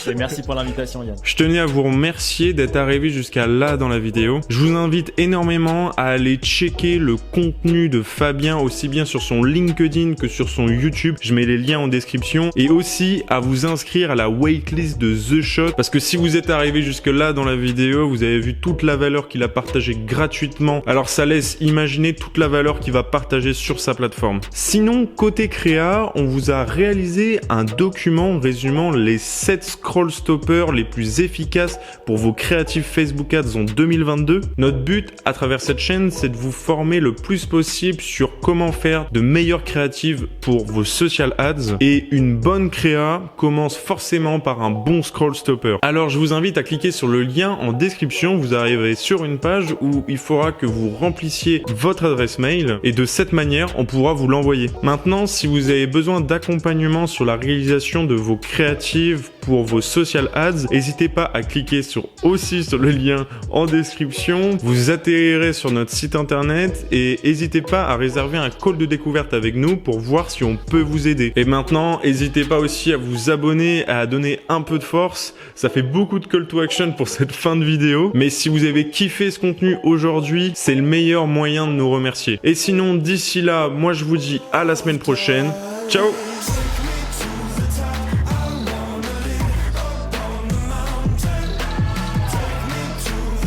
Et merci pour l'invitation, Yann. Je tenais à vous remercier d'être arrivé jusqu'à là dans la vidéo. Je vous invite énormément à aller checker le contenu de Fabien aussi bien sur son LinkedIn que sur son YouTube. Je mets les liens en description, et aussi à vous inscrire à la waitlist de The Shot, parce que si vous êtes arrivé jusque là dans la vidéo, vous avez vu toute la valeur qu'il a partagée gratuitement. Alors ça laisse imaginer toute la valeur qu'il va partager sur sa plateforme. Sinon, côté créa, on vous a réalisé un document résumant les 7 scroll stoppers les plus efficaces pour vos créatifs Facebook Ads en 2022. Notre but à travers cette chaîne, c'est de vous former le plus possible sur comment faire de meilleures créatives pour vos social ads, et une bonne créa commence forcément par un bon scroll stopper. Alors je vous invite à cliquer sur le lien en description. Vous arriverez sur une page où il faudra que vous remplissiez votre adresse mail, et de cette manière on pourra vous l'envoyer. Maintenant, si vous avez besoin d'accompagnement sur la réalisation l'utilisation de vos créatives pour vos social ads, n'hésitez pas à cliquer aussi sur le lien en description. Vous atterrirez sur notre site internet et n'hésitez pas à réserver un call de découverte avec nous pour voir si on peut vous aider. Et maintenant, n'hésitez pas aussi à vous abonner, à donner un peu de force. Ça fait beaucoup de call to action pour cette fin de vidéo. Mais si vous avez kiffé ce contenu aujourd'hui, c'est le meilleur moyen de nous remercier. Et sinon, d'ici là, moi je vous dis à la semaine prochaine. Ciao!